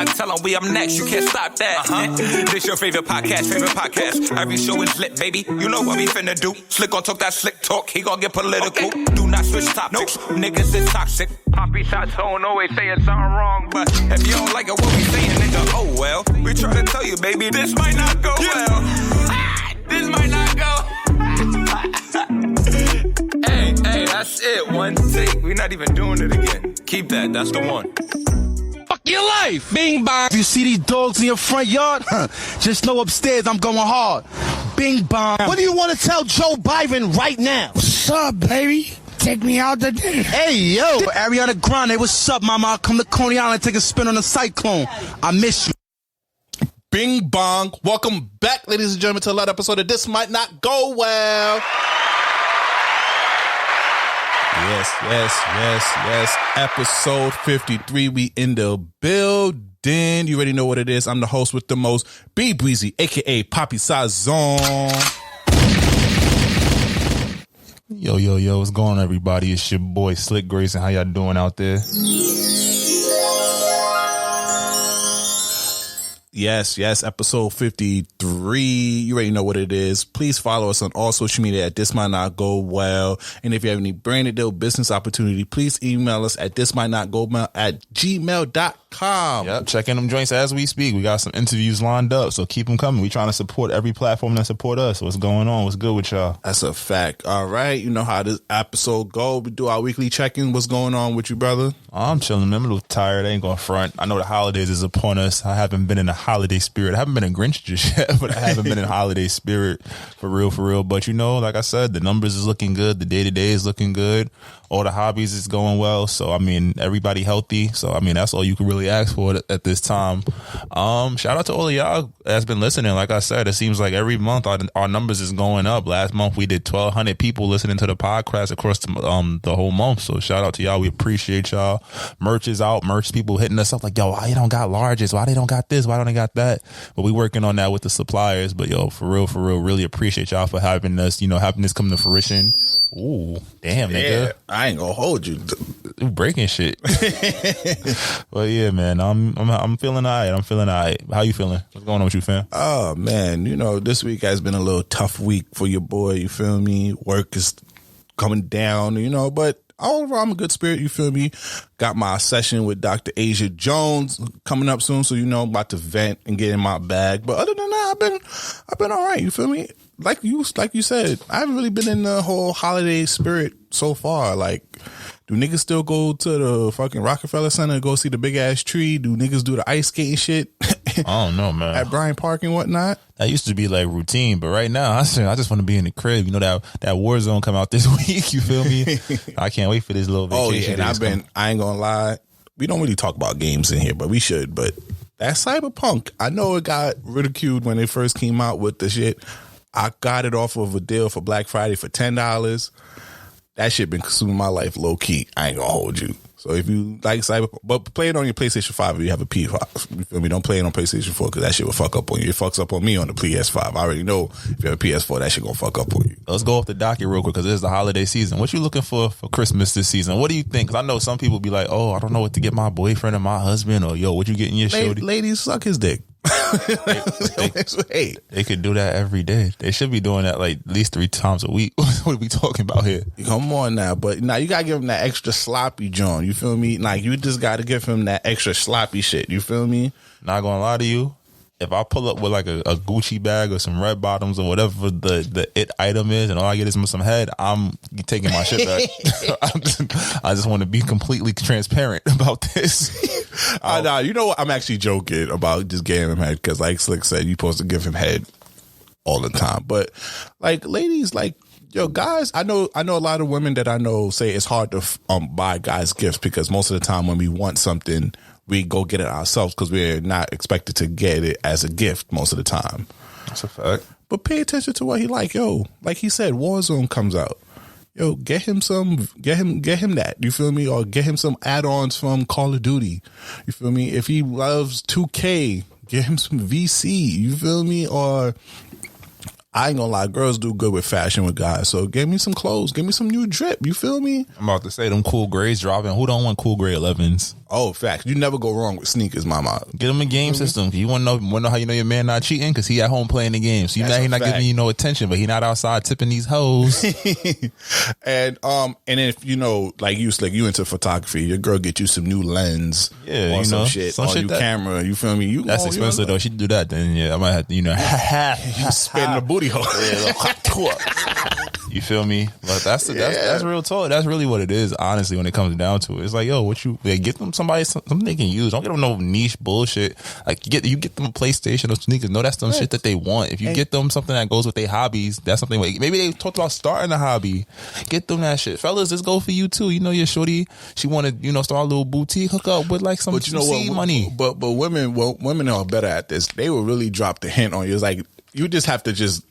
side, tell them we up next. You can't stop that. This your favorite podcast. Every show is lit, baby. You know what we finna do. Slick gon' talk that slick talk. He gon' get political. Okay. Do not switch topics. Nope. Niggas is toxic. Poppy shots don't always saying something wrong, but if you don't like it, what we saying, nigga? Oh well. We try to tell you, baby, this might not go well. This might not go. Hey, that's it. One take. We're not even doing it again. Keep that. That's the one. Fuck your life. Bing bong. If you see these dogs in your front yard, just know upstairs I'm going hard. Bing bong. What do you want to tell Joe Biden right now? What's up, baby? Take me out to dinner. Hey, yo. Ariana Grande, what's up, mama? I'll come to Coney Island, take a spin on the cyclone. I miss you. Bing bong. Welcome back, ladies and gentlemen, to another episode of This Might Not Go Well. Yes. Episode 53. We in the building. You already know what it is. I'm the host with the most, Breezy, a.k.a. Poppy Sazon. Yo, what's going on, everybody? It's your boy, Slick Grayson. How y'all doing out there? Yes, episode 53. You already know what it is. Please follow us on all social media at This Might Not Go Well. And if you have any brand new business opportunity, please email us at thismightnotgowell@gmail.com. Yep, checking them joints as we speak. We got some interviews lined up, so keep them coming. We trying to support every platform that support us. What's going on? What's good with y'all? That's a fact. All right, you know how this episode go. We do our weekly check-in. What's going on with you, brother? I'm chilling. I'm a little tired. I ain't going to front. I know the holidays is upon us. I haven't been in a holiday spirit. I haven't been in Grinch just yet, but I haven't been in holiday spirit for real. But you know, like I said, the numbers is looking good. The day-to-day is looking good. All the hobbies is going well. So, I mean, everybody healthy. So, I mean, that's all you can really ask for at this time. Shout out to all of y'all that's been listening. Like I said, it seems like every month our numbers is going up. Last month we did 1,200 people listening to the podcast across the whole month. So shout out to y'all. We appreciate y'all. Merch is out. Merch people hitting us up like, yo, why you don't got larges? Why they don't got this? Why don't they got that? But we working on that with the suppliers. But yo, for real, really appreciate y'all for having us, having this come to fruition. Ooh, damn, nigga. I ain't gonna hold you. Breaking shit. But yeah, man, I'm feeling all right. How you feeling? What's going on with you, fam? Oh, man, this week has been a little tough week for your boy, you feel me? Work is coming down, but overall, I'm a good spirit, you feel me? Got my session with Dr. Asia Jones coming up soon, so I'm about to vent and get in my bag. But other than that, I've been all right, you feel me? Like you said, I haven't really been in the whole holiday spirit so far. Like, do niggas still go to the fucking Rockefeller Center and go see the big ass tree? Do niggas do the ice skating shit? I don't know, man. At Bryant Park and whatnot? That used to be like routine, but right now I just want to be in the crib. That Warzone come out this week. You feel me? I can't wait for this little vacation. Oh yeah, and I ain't gonna lie. We don't really talk about games in here, but we should. But that Cyberpunk, I know it got ridiculed when they first came out with the shit. I got it off of a deal for Black Friday for $10. That shit been consuming my life low key. I ain't gonna hold you. So if you like Cyberpunk, but play it on your PlayStation 5 if you have a PS5. You feel me? Don't play it on PlayStation 4 because that shit will fuck up on you. It fucks up on me on the PS5. I already know if you have a PS4, that shit gonna fuck up on you. Let's go off the docket real quick because it's the holiday season. What you looking for Christmas this season? What do you think? Because I know some people be like, oh, I don't know what to get my boyfriend or my husband, or yo, what you getting your shorty? Ladies, suck his dick. They could do that every day. They should be doing that like at least 3 times a week. What are we talking about here? Come on now, but now you gotta give him that extra sloppy John. You feel me? Like you just gotta give him that extra sloppy shit. You feel me? Not gonna lie to you. If I pull up with like a Gucci bag or some red bottoms or whatever the it item is, and all I get is some head, I'm taking my shit back. I just want to be completely transparent about this. Nah, you know what? I'm actually joking about just giving him head because, like Slick said, you're supposed to give him head all the time. But like, ladies, like, yo, guys, I know a lot of women that I know say it's hard to buy guys gifts because most of the time when we want something, we go get it ourselves because we're not expected to get it as a gift most of the time. That's a fact. But pay attention to what he like. Yo, like he said, Warzone comes out. Yo, get him that. You feel me? Or get him some add-ons from Call of Duty. You feel me? If he loves 2K, get him some VC. You feel me? Or I ain't gonna lie, girls do good with fashion with guys. So give me some clothes, give me some new drip. You feel me? I'm about to say them cool grays dropping. Who don't want cool gray 11s? Oh, facts. You never go wrong with sneakers, mama. Get him a game system. You want to know how you know your man not cheating? Because he at home playing the game. So you know he not giving you no attention, but he not outside tipping these hoes. And if you know, like you Slick, you into photography, your girl get you some new lens, yeah, or some shit, or new camera. You feel me? That's expensive though. She do that, then yeah, I might have to, you spin the booty hole. You feel me? But that's real talk. That's really what it is, honestly, when it comes down to it. It's like, yo, get them something they can use. Don't get them no niche bullshit. Like you get them a PlayStation or sneakers. No, that's some shit that they want. If you get them something that goes with their hobbies, that's something. Maybe they talked about starting a hobby. Get them that shit, fellas. This go for you too. You know your shorty. She want to start a little boutique. Hook up with like some seed money. But women are better at this. They will really drop the hint on you. It's like you just have to just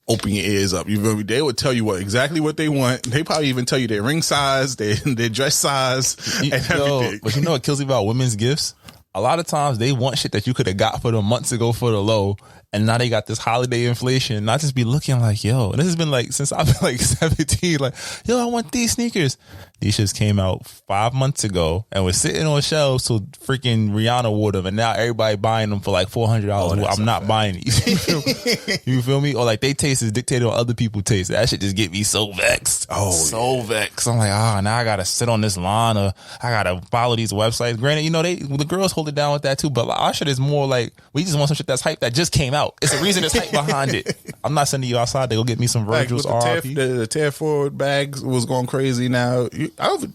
open your ears up. You feel me? They would tell you exactly what they want. They probably even tell you their ring size, their dress size, and everything. But you know what kills me about women's gifts? A lot of times they want shit that you could have got for them months ago for the low, and now they got this holiday inflation. And I just be looking like, yo, this has been like since I've been like 17. Like, yo, I want these sneakers. These shits came out 5 months ago and was sitting on shelves till freaking Rihanna wore them, and now everybody buying them for like $400. Well, I'm not buying these. You feel me? Or like they taste is dictated on other people's taste. That shit just get me so vexed. Vexed. I'm like, now I gotta sit on this line, or I gotta follow these websites. Granted, the girls hold it down with that too, but our shit is more like we just want some shit that's hype that just came out. It's a reason there's hype behind it. I'm not sending you outside to go get me some Verzuz RP. The tear forward bags was going crazy now. Can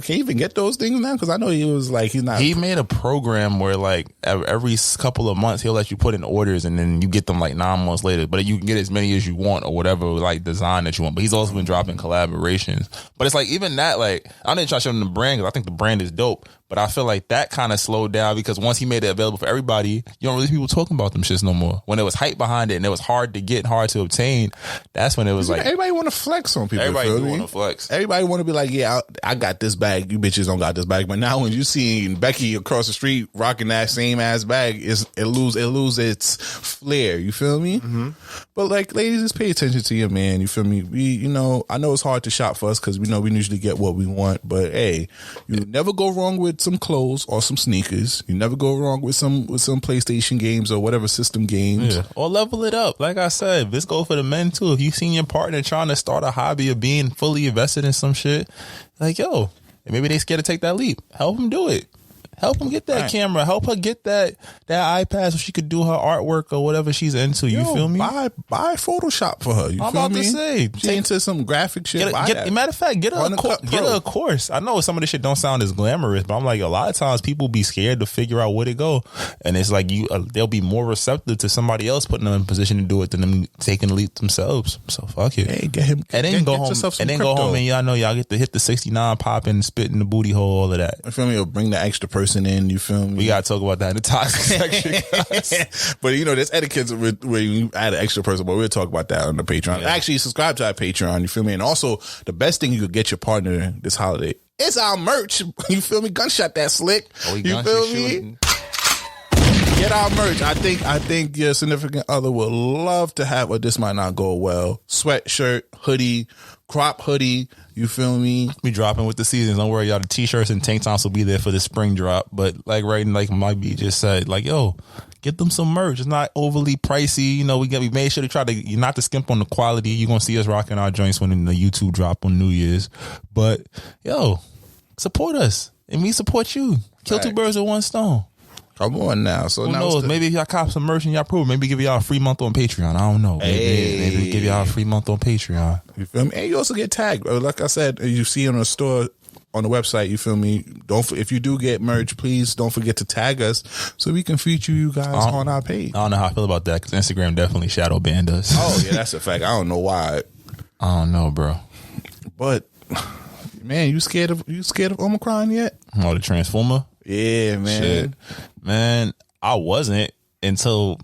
he even get those things now? Because I know he was like, he's not. He made a program where like every couple of months he'll let you put in orders, and then you get them like 9 months later. But you can get as many as you want or whatever like design that you want. But he's also been dropping collaborations. But it's like even that, like I didn't try to show him the brand because I think the brand is dope. But I feel like that kind of slowed down because once he made it available for everybody, you don't really see people talking about them shits no more. When it was hype behind it and it was hard to get, hard to obtain, that's when it was like everybody want to flex on people. Everybody want to flex. Everybody want to be like, yeah, I got this bag. You bitches don't got this bag. But now when you see Becky across the street rocking that same ass bag, it lose its flair. You feel me? Mm-hmm. But like, ladies, just pay attention to your man. You feel me? I know it's hard to shop for us because we know we usually get what we want. But hey, you never go wrong with some clothes or some sneakers. You never go wrong with some PlayStation games or whatever system games. Yeah. Or level it up. Like I said, this go for the men too. If you seen your partner trying to start a hobby of being fully invested in some shit, like yo, maybe they scared to take that leap. Help them do it. Help them get that camera. Help her get that iPad so she could do her artwork or whatever she's into. You feel me? Buy Photoshop for her. You I'm feel about me? to say, she into some graphic shit. Matter of fact, get her a course. I know some of this shit don't sound as glamorous, but I'm like, a lot of times people be scared to figure out where to go, and it's like they'll be more receptive to somebody else putting them in position to do it than them taking the leap themselves. So fuck it. Hey, get him. And then go home. And then go home and y'all know y'all get to hit the 69 popping, spit in the booty hole, all of that. You feel me? Or bring the extra person in. You feel me? We gotta talk about that in the toxic section. But there's etiquette where you add an extra person, but we'll talk about that on the Patreon. Yeah. Actually, subscribe to our Patreon, you feel me? And also, the best thing you could get your partner this holiday is our merch. You feel me? Gunshot that Slick. You feel me? Shooting. Get our merch. I think your significant other would love to have a This Might Not Go Well sweatshirt, hoodie, crop hoodie. You feel me? We dropping with the seasons. Don't worry, y'all. The t-shirts and tank tops will be there for the spring drop. But like Mike B just said, like, yo, get them some merch. It's not overly pricey. We made sure to try to not to skimp on the quality. You're gonna see us rocking our joints when the YouTube drop on New Year's. But yo, support us and we support you. Kill two birds with one stone. Come on now. So who knows? Maybe if y'all cop some merch and y'all approve, maybe give y'all a free month on Patreon. I don't know. Maybe give y'all a free month on Patreon. You feel me? And you also get tagged. Like I said, you see on the store, on the website, you feel me? If you do get merch, please don't forget to tag us so we can feature you guys on our page. I don't know how I feel about that because Instagram definitely shadow banned us. Oh yeah, that's a fact. I don't know why. I don't know, bro. But man, you scared of Omicron yet? Oh, the Transformer? Yeah, man. Shit. Man, I wasn't until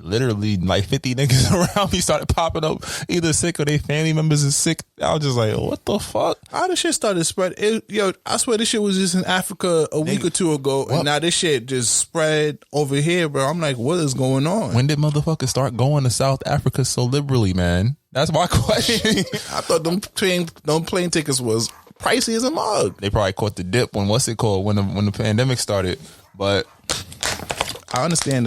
literally like 50 niggas around me started popping up, either sick or their family members is sick. I was just like, what the fuck? How this shit started spread? Yo, I swear this shit was just in Africa a week or two ago, and now this shit just spread over here, bro. I'm like, what is going on? When did motherfuckers start going to South Africa so liberally, man? That's my question. I thought them plane tickets was pricey as a mug. They probably caught the dip when when the pandemic started, but. I understand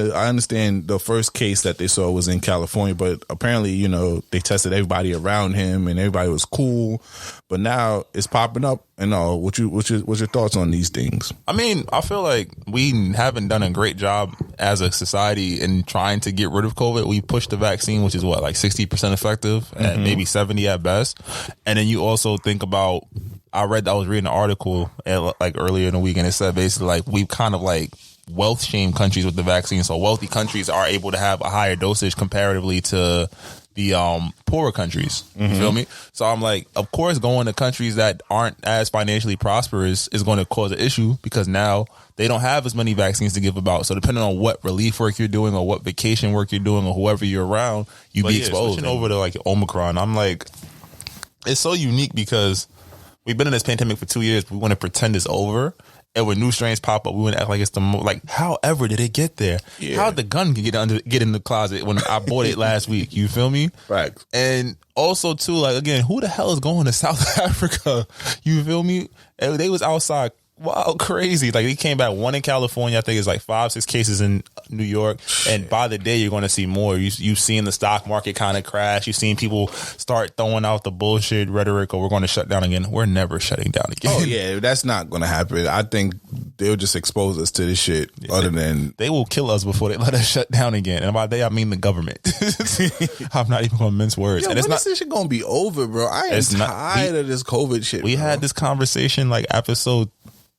the first case that they saw was in California, but apparently, you know, they tested everybody around him and everybody was cool. But now it's popping up. And what's your thoughts on these things? I mean, I feel like we haven't done a great job as a society in trying to get rid of COVID. We pushed the vaccine, which is like 60% effective and maybe 70 at best. And then you also think about, I was reading an article like earlier in the week, and it said basically like we've kind of like wealth shame countries with the vaccine. So wealthy countries are able to have a higher dosage comparatively to the poorer countries. You feel me? So I'm like, of course, going to countries that aren't as financially prosperous is going to cause an issue because now they don't have as many vaccines to give about. So depending on what relief work you're doing or what vacation work you're doing or whoever you're around, you be exposed. Switching over to like Omicron, I'm like, it's so unique because we've been in this pandemic for 2 years. We want to pretend it's over. And when new strains pop up, we wouldn't act like it's however did it get there? Yeah. How'd the gun get in the closet when I bought it last week? You feel me? Right. And also too, like again, who the hell is going to South Africa? You feel me? And they was outside. Wow, crazy. Like, they came back, one in California. I think it's like 5-6 cases in New York. And by the day, you're going to see more. You've seen the stock market kind of crash. You've seen people start throwing out the bullshit rhetoric, or we're going to shut down again. We're never shutting down again. Oh, yeah, that's not going to happen. I think they'll just expose us to this shit They will kill us before they let us shut down again. And by they, I mean the government. I'm not even going to mince words. Yo, and it's when is this shit going to be over, bro? I am tired of this COVID shit, We had this conversation like episode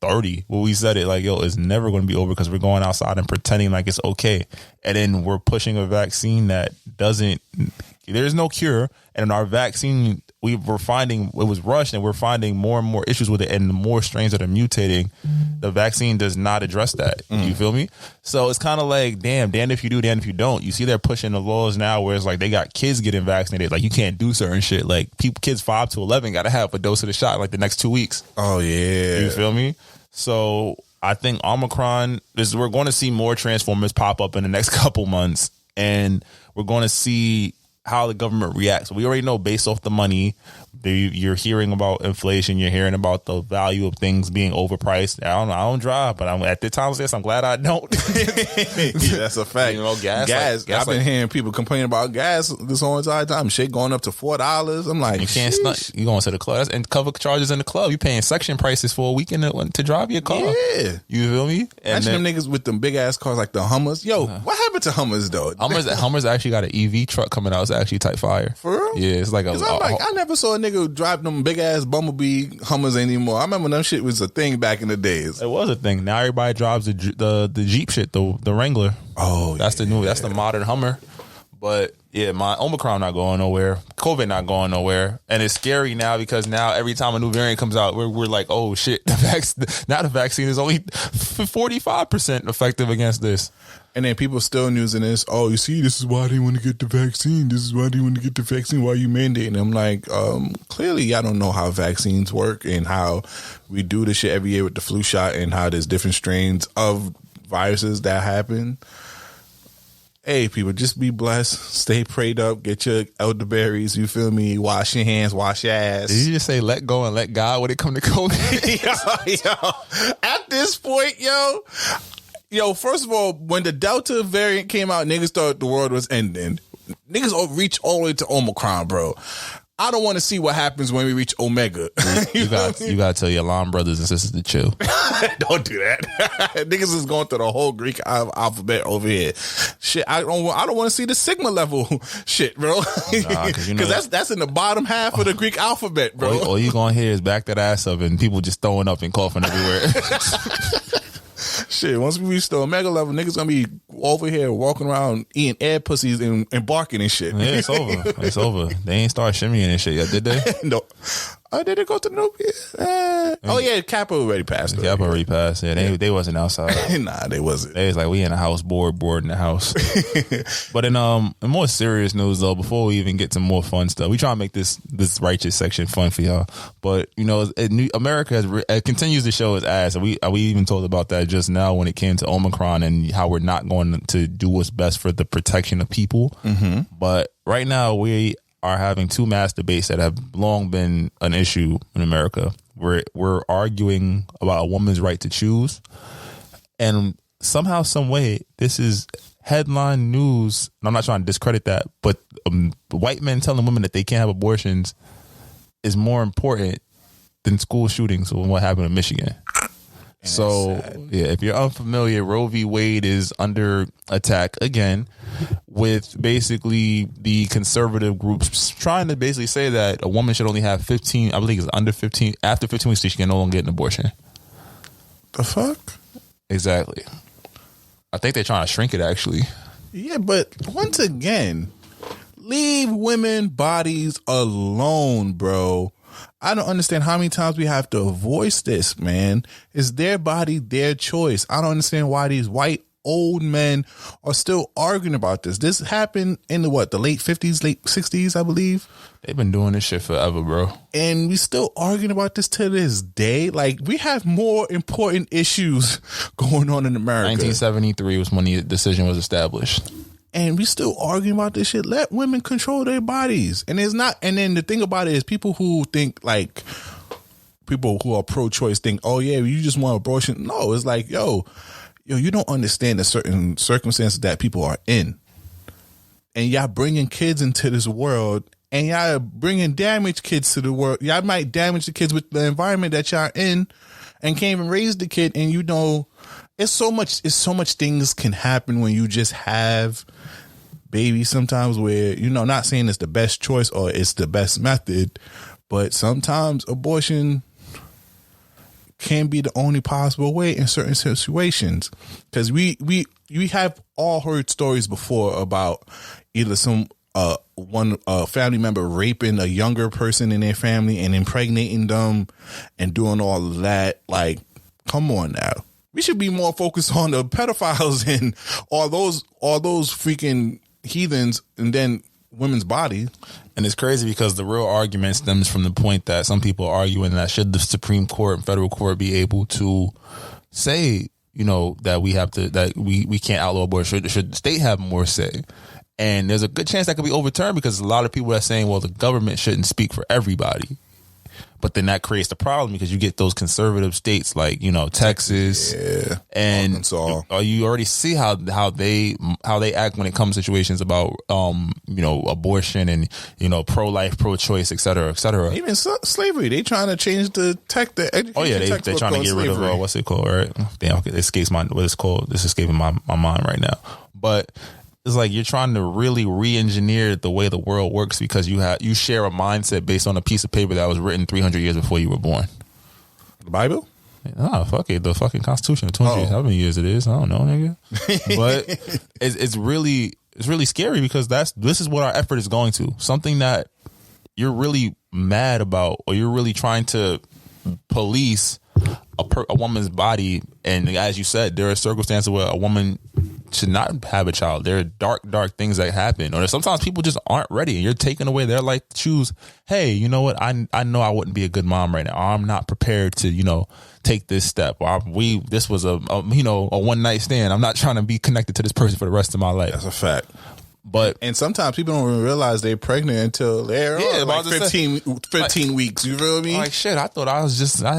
30 where we said it like, yo, it's never going to be over because we're going outside and pretending like it's okay, and then we're pushing a vaccine that there's no cure, and our vaccine we're finding it was rushed, and we're finding more and more issues with it, and the more strains that are mutating, the vaccine does not address that. You feel me? So it's kind of like, damn if you do, damn if you don't. You see they're pushing the laws now where it's like they got kids getting vaccinated, like you can't do certain shit, like kids 5 to 11 got to have a dose of the shot in like the next 2 weeks. Oh yeah, you feel me? So I think Omicron we're going to see more Transformers pop up in the next couple months, and we're going to see how the government reacts. We already know based off the money, you're hearing about inflation, you're hearing about the value of things being overpriced. I don't drive, but at the time of this, I'm glad I don't. Yeah, that's a fact. You know, gas. I've been hearing people complaining about gas this whole entire time. Shit going up to $4. I'm like, you can't stunt. You going to the club and cover charges in the club. You paying section prices for a weekend to drive your car. Yeah, you feel me? And them niggas with them big ass cars like the Hummers. Yo, what happened to Hummers though? Hummers actually got an EV truck coming out. It's actually type fire. For real? Yeah, it's like I never saw a nigga drive them big ass Bumblebee Hummers anymore. I remember them shit was a thing back in the days. It was a thing. Now everybody drives the Jeep shit, the Wrangler. Oh, that's the new. That's the modern Hummer. But yeah, my Omicron not going nowhere. COVID not going nowhere, and it's scary now because now every time a new variant comes out, we're like, oh shit, the vaccine is only 45% effective against this. And then people still using this. Oh, you see, this is why they want to get the vaccine. This is why they want to get the vaccine. Why are you mandating? I'm like, clearly y'all don't know how vaccines work and how we do this shit every year with the flu shot and how there's different strains of viruses that happen. Hey, people, just be blessed. Stay prayed up. Get your elderberries. You feel me? Wash your hands. Wash your ass. Did you just say let go and let God when it come to COVID? yo, at this point, yo, first of all, when the Delta variant came out, niggas thought the world was ending. Niggas reach all the way to Omicron, bro. I don't want to see what happens when we reach Omega. You got to tell your alarm brothers and sisters to chill. Don't do that. Niggas is going through the whole Greek alphabet over here. Shit, I don't want to see the Sigma level shit, bro. Because that's in the bottom half of the Greek alphabet, bro. All you gonna hear is back that ass up and people just throwing up and coughing everywhere. Shit, once we reach the Omega level, niggas gonna be over here walking around eating air pussies and barking and shit. Yeah, it's over. It's over. They ain't start shimmying and shit yet, did they? No. Oh, did it go to the no? Oh yeah, Kappa already passed. Kappa already passed. Yeah, they wasn't outside. Nah, they wasn't. They was like, we in the house, bored in the house. But in more serious news though, before we even get to more fun stuff, we try to make this righteous section fun for y'all. But America continues to show its ass, and we even told about that just now when it came to Omicron and how we're not going to do what's best for the protection of people. Mm-hmm. But right now we are having two mass debates that have long been an issue in America. We're arguing about a woman's right to choose, and somehow, some way, this is headline news. And I'm not trying to discredit that, but white men telling women that they can't have abortions is more important than school shootings and what happened in Michigan. So, yeah, if you're unfamiliar, Roe v. Wade is under attack again, with basically the conservative groups trying to basically say that a woman should only have 15, I believe it's under 15, after 15 weeks, she can no longer get an abortion. The fuck? Exactly. I think they're trying to shrink it, actually. Yeah, but once again, leave women bodies alone, bro. I don't understand how many times we have to voice this, man. It's their body, their choice. I don't understand why these white old men are still arguing about this. This happened in the late 50s, late 60s, I believe. They've been doing this shit forever, bro. And we still arguing about this to this day. Like, we have more important issues going on in America. 1973 was when the decision was established. And we still arguing about this shit. Let women control their bodies. And it's not. And then the thing about it is, people who think like, people who are pro-choice think, oh yeah, you just want abortion. No, it's like, yo, you don't understand the certain circumstances that people are in, and y'all bringing kids into this world, and y'all bringing damaged kids to the world. Y'all might damage the kids with the environment that y'all in, and can't even raise the kid. And it's so much things can happen when you just have babies sometimes, where, not saying it's the best choice or it's the best method, but sometimes abortion can be the only possible way in certain situations. Because we have all heard stories before about either one family member raping a younger person in their family and impregnating them and doing all of that. Like, come on now. We should be more focused on the pedophiles and all those freaking heathens, and then women's body. And it's crazy because the real argument stems from the point that some people are arguing that should the Supreme Court and federal court be able to say, that we can't outlaw abortion, should the state have more say? And there's a good chance that could be overturned, because a lot of people are saying, well, the government shouldn't speak for everybody. But then that creates the problem, because you get those conservative states like, Texas, and Arkansas. You already see how they act when it comes to situations about abortion and pro-life, pro-choice, et cetera, et cetera. Even slavery, they trying to change the education. Oh yeah, they're trying to get rid of what's it called, right? Damn, it escapes what it's called. This is escaping my mind right now, but. It's like you're trying to really re-engineer the way the world works, because you share a mindset based on a piece of paper that was written 300 years before you were born. The Bible? Oh, fuck it. The fucking Constitution. 20 years. How many years it is? I don't know, nigga. But it's really scary, because this is what our effort is going to. Something that you're really mad about, or you're really trying to police a woman's body. And as you said, there are circumstances where a woman should not have a child. There are dark things that happen, or sometimes people just aren't ready, and you're taking away their life to choose. Hey, you know what? I know I wouldn't be a good mom right now. Or I'm not prepared to take this step. Or this was a one night stand. I'm not trying to be connected to this person for the rest of my life. That's a fact. And sometimes people don't even realize they're pregnant until they're 15 weeks. You feel me? Like, shit, I thought I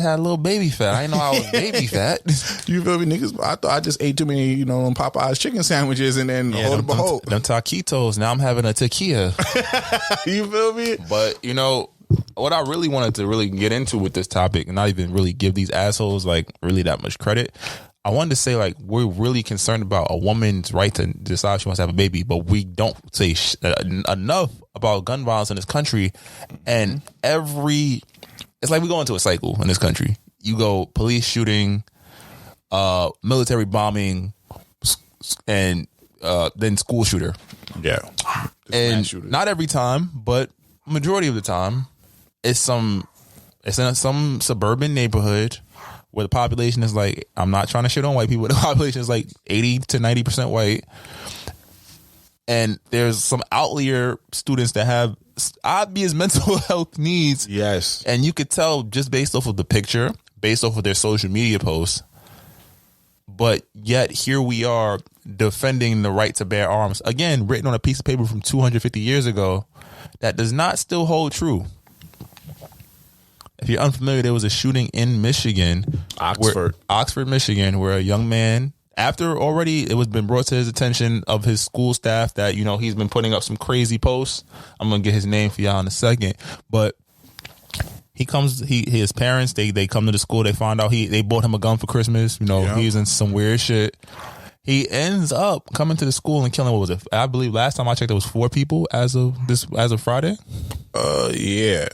had a little baby fat. I didn't know I was baby fat. You feel me, niggas? I thought I just ate too many, Popeye's chicken sandwiches, and then hold the behold. Them taquitos. Now I'm having a tequila. You feel me? But, what I really wanted to really get into with this topic, and not even really give these assholes like really that much credit, I wanted to say, like, we're really concerned about a woman's right to decide if she wants to have a baby, but we don't say enough about gun violence in this country. And it's like we go into a cycle in this country. You go police shooting, military bombing, and then school shooter. Yeah. And not every time, but majority of the time, it's some It's in some suburban neighborhood where the population is like, I'm not trying to shit on white people, the population is like 80 to 90% white. And there's some outlier students that have obvious mental health needs. Yes. And you could tell just based off of the picture, based off of their social media posts. But yet here we are defending the right to bear arms. Again, written on a piece of paper from 250 years ago. That does not still hold true. If you're unfamiliar, there was a shooting in Michigan. Oxford, Michigan, where a young man, after already it was been brought to his attention of his school staff that, you know, he's been putting up some crazy posts. I'm going to get his name for y'all in a second. But his parents, they come to the school, they find out they bought him a gun for Christmas. You know, he's in some weird shit. He ends up coming to the school and killing, what was it? I believe last time I checked, there was 4 people as of Friday. Yeah.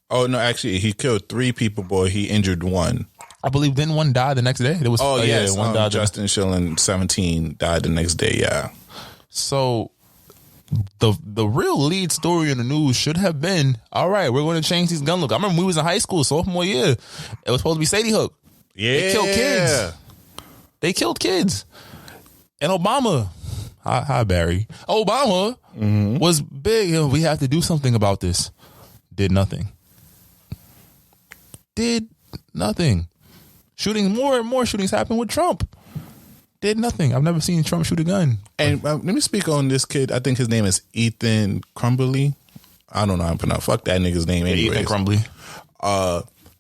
Oh no, actually, he killed 3 people. Boy, he injured 1. I believe didn't one die the next day. There was one died. Justin Shilling, 17, died the next day. Yeah. So the real lead story in the news should have been, all right, we're going to change these gun laws. I remember we was in high school, sophomore year. It was supposed to be Sadie Hook. Yeah, they killed kids. They killed kids. And Obama, hi Barry. Obama was big. You know, we have to do something about this. Did nothing. Shooting, more and more shootings happen with Trump. Did nothing. I've never seen Trump shoot a gun. And let me speak on this kid. I think his name is Ethan Crumbly. I don't know how to pronounce. Fuck that nigga's name. Anyways. Ethan Crumbly.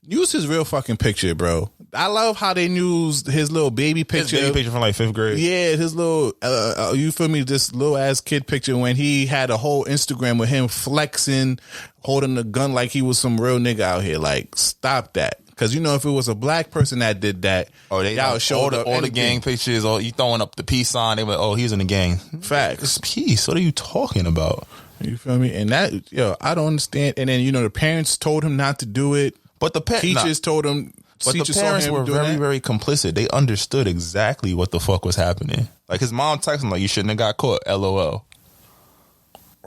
Use his real fucking picture, bro. I love how they used his little baby picture. His baby picture from like 5th grade. Yeah, his little, you feel me, this little ass kid picture when he had a whole Instagram with him flexing, holding the gun like he was some real nigga out here. Like, stop that. Because, you know, if it was a black person that did that, y'all showed all the gang pictures, or you throwing up the peace sign, they were, oh, he's in the gang. Facts. It's peace. What are you talking about? You feel me? And that, I don't understand. And then, you know, the parents told him not to do it. But the teachers told him. But the parents were very, very complicit. They understood exactly what the fuck was happening. Like, his mom texted him, like, you shouldn't have got caught, LOL.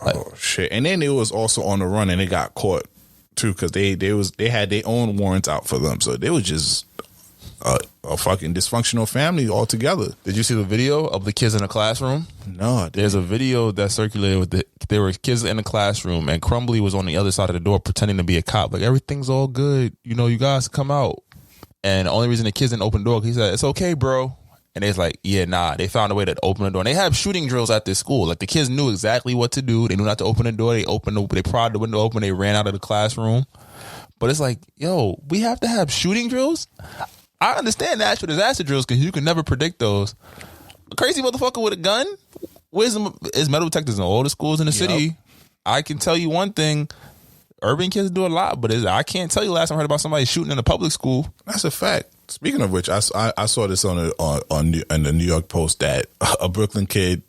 Like, oh, shit. And then it was also on the run, and they got caught, too, because they had their own warrants out for them. So they was just a fucking dysfunctional family altogether. Did you see the video of the kids in the classroom? No. There's a video that circulated with there were kids in the classroom, and Crumbly was on the other side of the door pretending to be a cop. Like, everything's all good. You know, you guys come out. And the only reason the kids didn't open the door, he said, it's okay, bro. And it's like, yeah, nah. They found a way to open the door. And they have shooting drills at this school. Like, the kids knew exactly what to do. They knew not to open the door. They pried the window open. They ran out of the classroom. But it's like, yo, we have to have shooting drills? I understand natural disaster drills because you can never predict those. A crazy motherfucker with a gun? Is metal detectors in all the schools in the city? I can tell you one thing. Urban kids do a lot, but I can't tell you last time I heard about somebody shooting in a public school. That's a fact. Speaking of which, I saw this on the New York Post that a Brooklyn kid,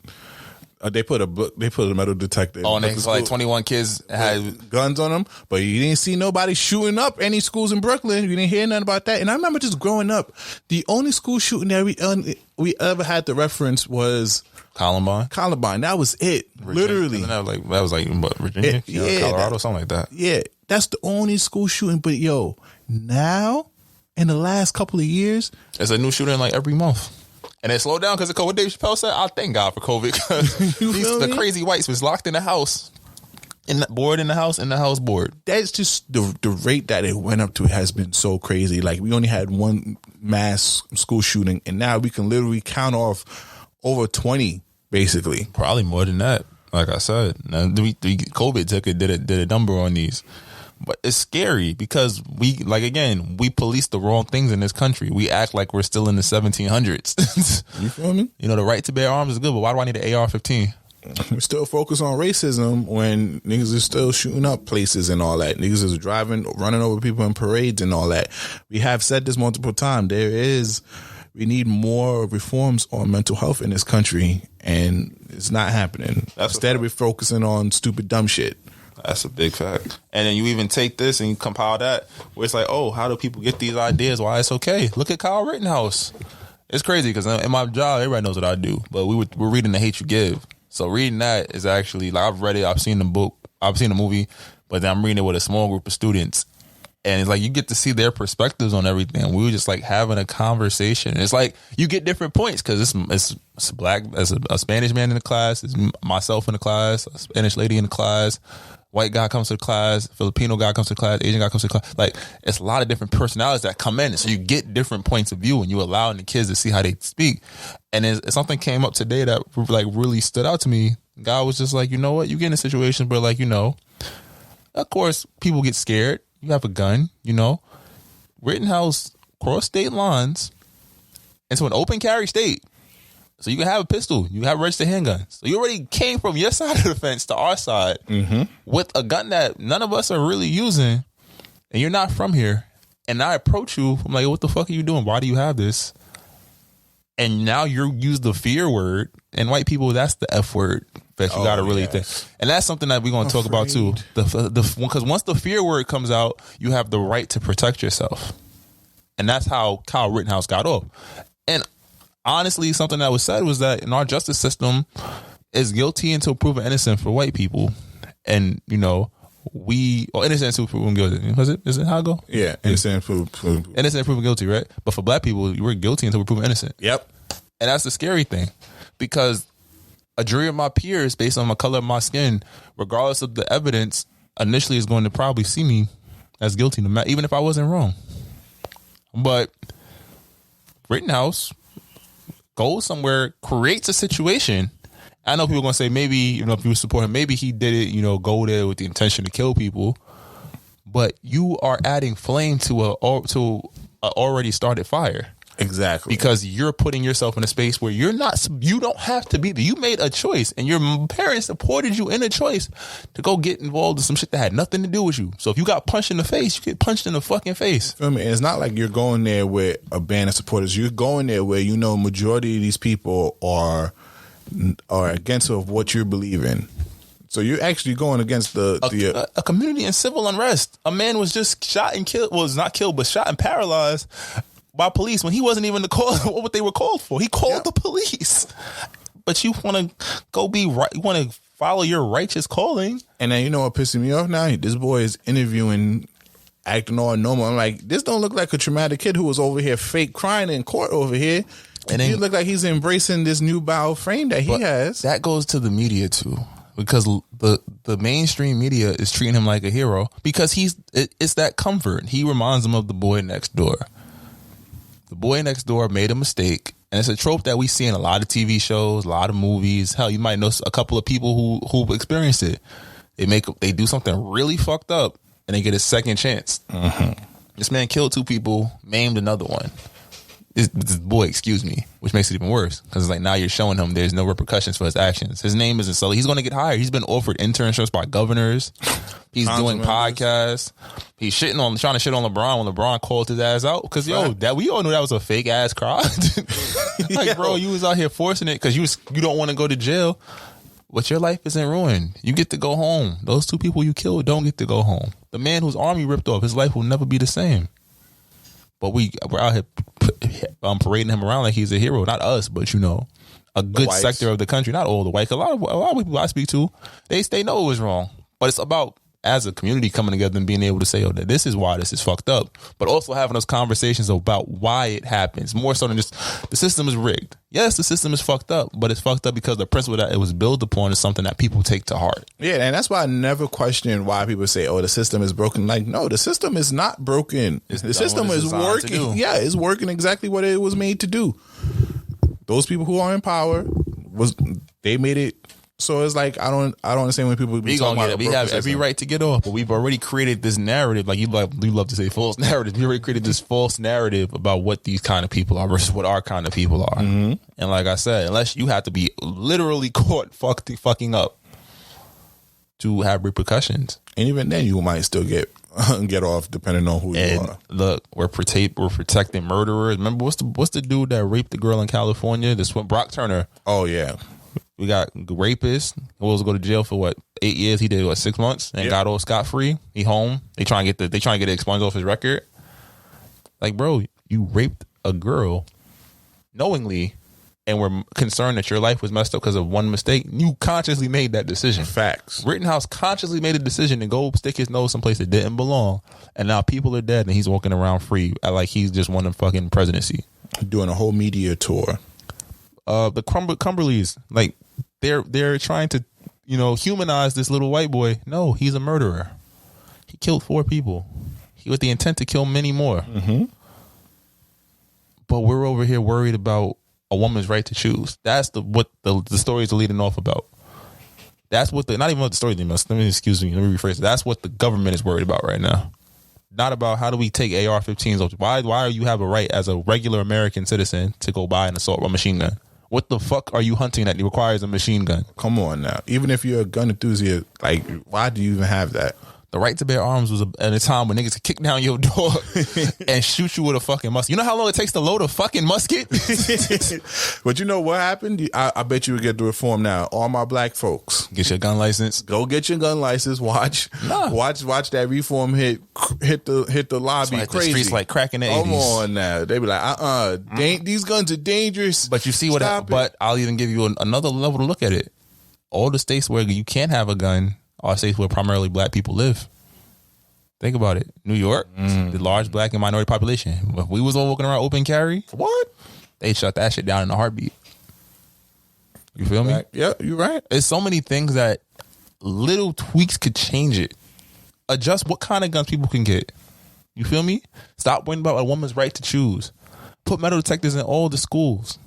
they put a metal detector. Oh, and they like 21 kids had guns on them, but you didn't see nobody shooting up any schools in Brooklyn. You didn't hear nothing about that. And I remember just growing up, the only school shooting that we ever had to reference was Columbine. That was it. Virginia. Literally. That was like what, Virginia? Colorado, something like that. Yeah. That's the only school shooting. But yo, now in the last couple of years, there's a new shooting like every month. And it slowed down because of COVID. What Dave Chappelle said, I thank God for COVID. The crazy whites was locked in the house. Board in the house board. That's just the rate that it went up to has been so crazy. Like, we only had one mass school shooting, and now we can literally count off over 20, basically. Probably more than that. Like I said, COVID did a number on these. But it's scary because we police the wrong things in this country. We act like we're still in the 1700s. You feel me? You know, the right to bear arms is good, but why do I need an AR-15? We still focus on racism when niggas are still shooting up places and all that. Niggas is running over people in parades and all that. We have said this multiple times. We need more reforms on mental health in this country, and it's not happening. Instead, we're focusing on stupid, dumb shit. That's a big fact. And then you even take this and you compile that, where it's like, oh, how do people get these ideas? Why it's okay? Look at Kyle Rittenhouse. It's crazy because in my job, everybody knows what I do, but we're reading The Hate U Give. So reading that is actually, like, I've read it, I've seen the book, I've seen the movie, but then I'm reading it with a small group of students. And it's like you get to see their perspectives on everything. We were just like having a conversation. It's like you get different points because it's black, as a Spanish man in the class, it's myself in the class, a Spanish lady in the class, white guy comes to the class, Filipino guy comes to the class, Asian guy comes to the class. Like it's a lot of different personalities that come in, so you get different points of view, and you allow the kids to see how they speak. And something came up today that like really stood out to me. God was just like, you know what, you get in a situation where like, you know, of course people get scared. You have a gun, you know. Rittenhouse crossed state lines into an open carry state. So you can have a pistol. You have registered handguns. So you already came from your side of the fence to our side with a gun that none of us are really using. And you're not from here. And I approach you. I'm like, what the fuck are you doing? Why do you have this? And now you use the fear word. And white people, that's the F word that you got to really think. And that's something that we're going to talk about too. Because once the fear word comes out, you have the right to protect yourself. And that's how Kyle Rittenhouse got off. And honestly, something that was said was that in our justice system is guilty until proven innocent for white people. And, you know, innocent until proven guilty. Is it how it go? Yeah, innocent until proven guilty, right? But for black people, you were guilty until we're proven innocent. Yep. And that's the scary thing, because a jury of my peers, based on the color of my skin, regardless of the evidence, initially is going to probably see me as guilty, even if I wasn't wrong. But Rittenhouse goes somewhere, creates a situation. I know people are going to say maybe, you know, if you support him, maybe he did it, you know, go there with the intention to kill people. But you are adding flame to a already started fire. Exactly. Because you're putting yourself in a space where you don't have to be there. You made a choice, and your parents supported you in a choice to go get involved in some shit that had nothing to do with you. So if you got punched in the face, you get punched in the fucking face. Feel me? And it's not like you're going there with a band of supporters. You're going there where you know majority of these people are against of what you believe in. So you're actually going against a community in civil unrest. A man was just shot and killed. Well, not killed, but shot and paralyzed by police when he wasn't even what they were called for. He called the police. But you want to go be right. You want to follow your righteous calling. And then you know what pisses me off now? This boy is interviewing, acting all normal. I'm like, this don't look like a traumatic kid who was over here fake crying in court over here. And he look like he's embracing this new bow frame that he has. That goes to the media too, because the mainstream media is treating him like a hero because it's that comfort. He reminds them of the boy next door. The boy next door made a mistake, and it's a trope that we see in a lot of TV shows, a lot of movies. Hell, you might know a couple of people who experienced it. They do something really fucked up, and they get a second chance. Mm-hmm. This man killed 2 people, maimed another one. This boy, excuse me, which makes it even worse because it's like now you're showing him there's no repercussions for his actions. His name isn't Sully. He's going to get hired. He's been offered internships by governors. He's doing podcasts. He's trying to shit on LeBron when LeBron called his ass out because we all knew that was a fake ass cry. Like, bro, you was out here forcing it because you don't want to go to jail, but your life isn't ruined. You get to go home. Those 2 people you killed don't get to go home. The man whose arm you ripped off, his life will never be the same. But we're out here parading him around like he's a hero. Not us, but, you know, a good sector of the country. Not all the whites. A lot of people I speak to, they know it was wrong. But it's about, as a community, coming together and being able to say, that this is why this is fucked up. But also having those conversations about why it happens. More so than just, the system is rigged. Yes, the system is fucked up, but it's fucked up because the principle that it was built upon is something that people take to heart. Yeah, and that's why I never question why people say, the system is broken. Like, no, the system is not broken. The system is working. Yeah, it's working exactly what it was made to do. Those people who are in power, they made it. So it's like I don't understand when people be talking about we have every right to get off, but we've already created this narrative. Like you love to say false narrative. We already created this false narrative about what these kind of people are versus what our kind of people are. Mm-hmm. And like I said, unless you have to be literally caught fucking up to have repercussions, and even then you might still get off depending on who you are. Look, we're protecting murderers. Remember what's the dude that raped the girl in California? This one, Brock Turner. Oh yeah. We got rapists who was go to jail for 8 years. He did 6 months and got off scot free. He home. They trying to get it expunged off his record. Like, bro, you raped a girl knowingly and were concerned that your life was messed up because of one mistake, you consciously made that decision. Facts. Rittenhouse consciously made a decision to go stick his nose someplace that didn't belong, and now people are dead and he's walking around free like he's just won the fucking presidency. Doing a whole media tour. The Cumberleys, like they're trying to, humanize this little white boy. No, he's a murderer. He killed 4 people. He with the intent to kill many more. Mm-hmm. But we're over here worried about a woman's right to choose. That's what the stories are leading off about. That's what not even what the story is. Let me rephrase it. That's what the government is worried about right now. Not about how do we take AR-15s. Why do you have a right as a regular American citizen to go buy an assault machine gun? What the fuck are you hunting that requires a machine gun? Come on now. Even if you're a gun enthusiast, like, why do you even have that? The right to bear arms was at a time when niggas could kick down your door and shoot you with a fucking musket. You know how long it takes to load a fucking musket? But you know what happened? I bet you would get the reform now. All my black folks, Get your gun license. go get your gun license. Watch that reform hit the lobby Like crazy. the streets like crack in the 80s. Come on now. They be like, these guns are dangerous. But you see what? But I'll even give you another level to look at it. All the states where you can't have a gun are states where primarily black people live. Think about it. New York, the large black and minority population. If we was all walking around open carry, What? they shut that shit down in a heartbeat. You feel me? Yeah, you're right. There's so many things that little tweaks could change it. Adjust what kind of guns people can get. You feel me? Stop worrying about a woman's right to choose. Put metal detectors in all the schools.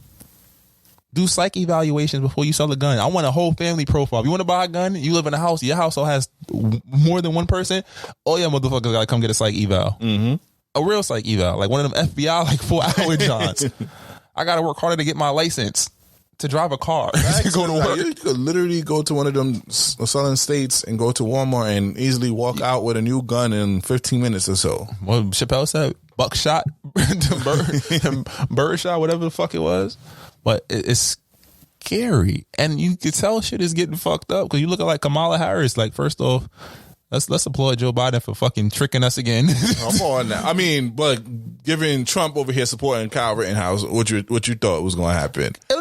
Do psych evaluations before you sell a gun. I want a whole family profile. If you want to buy a gun, you live in a house, your household has more than one person, all your motherfuckers gotta come get a psych eval. Mm-hmm. A real psych eval. Like one of them FBI like 4-hour johns. I gotta work harder to get my license to drive a car. To go to work. You could literally go to one of them southern states and go to Walmart and easily walk out with a new gun in 15 minutes or so. What Chappelle said? Buckshot, birdshot, whatever the fuck it was. But it's scary, and you can tell shit is getting fucked up because you look at like Kamala Harris. Like, first off, let's applaud Joe Biden for fucking tricking us again. Come on now. I mean, but giving Trump over here supporting Kyle Rittenhouse, what you thought was going to happen? At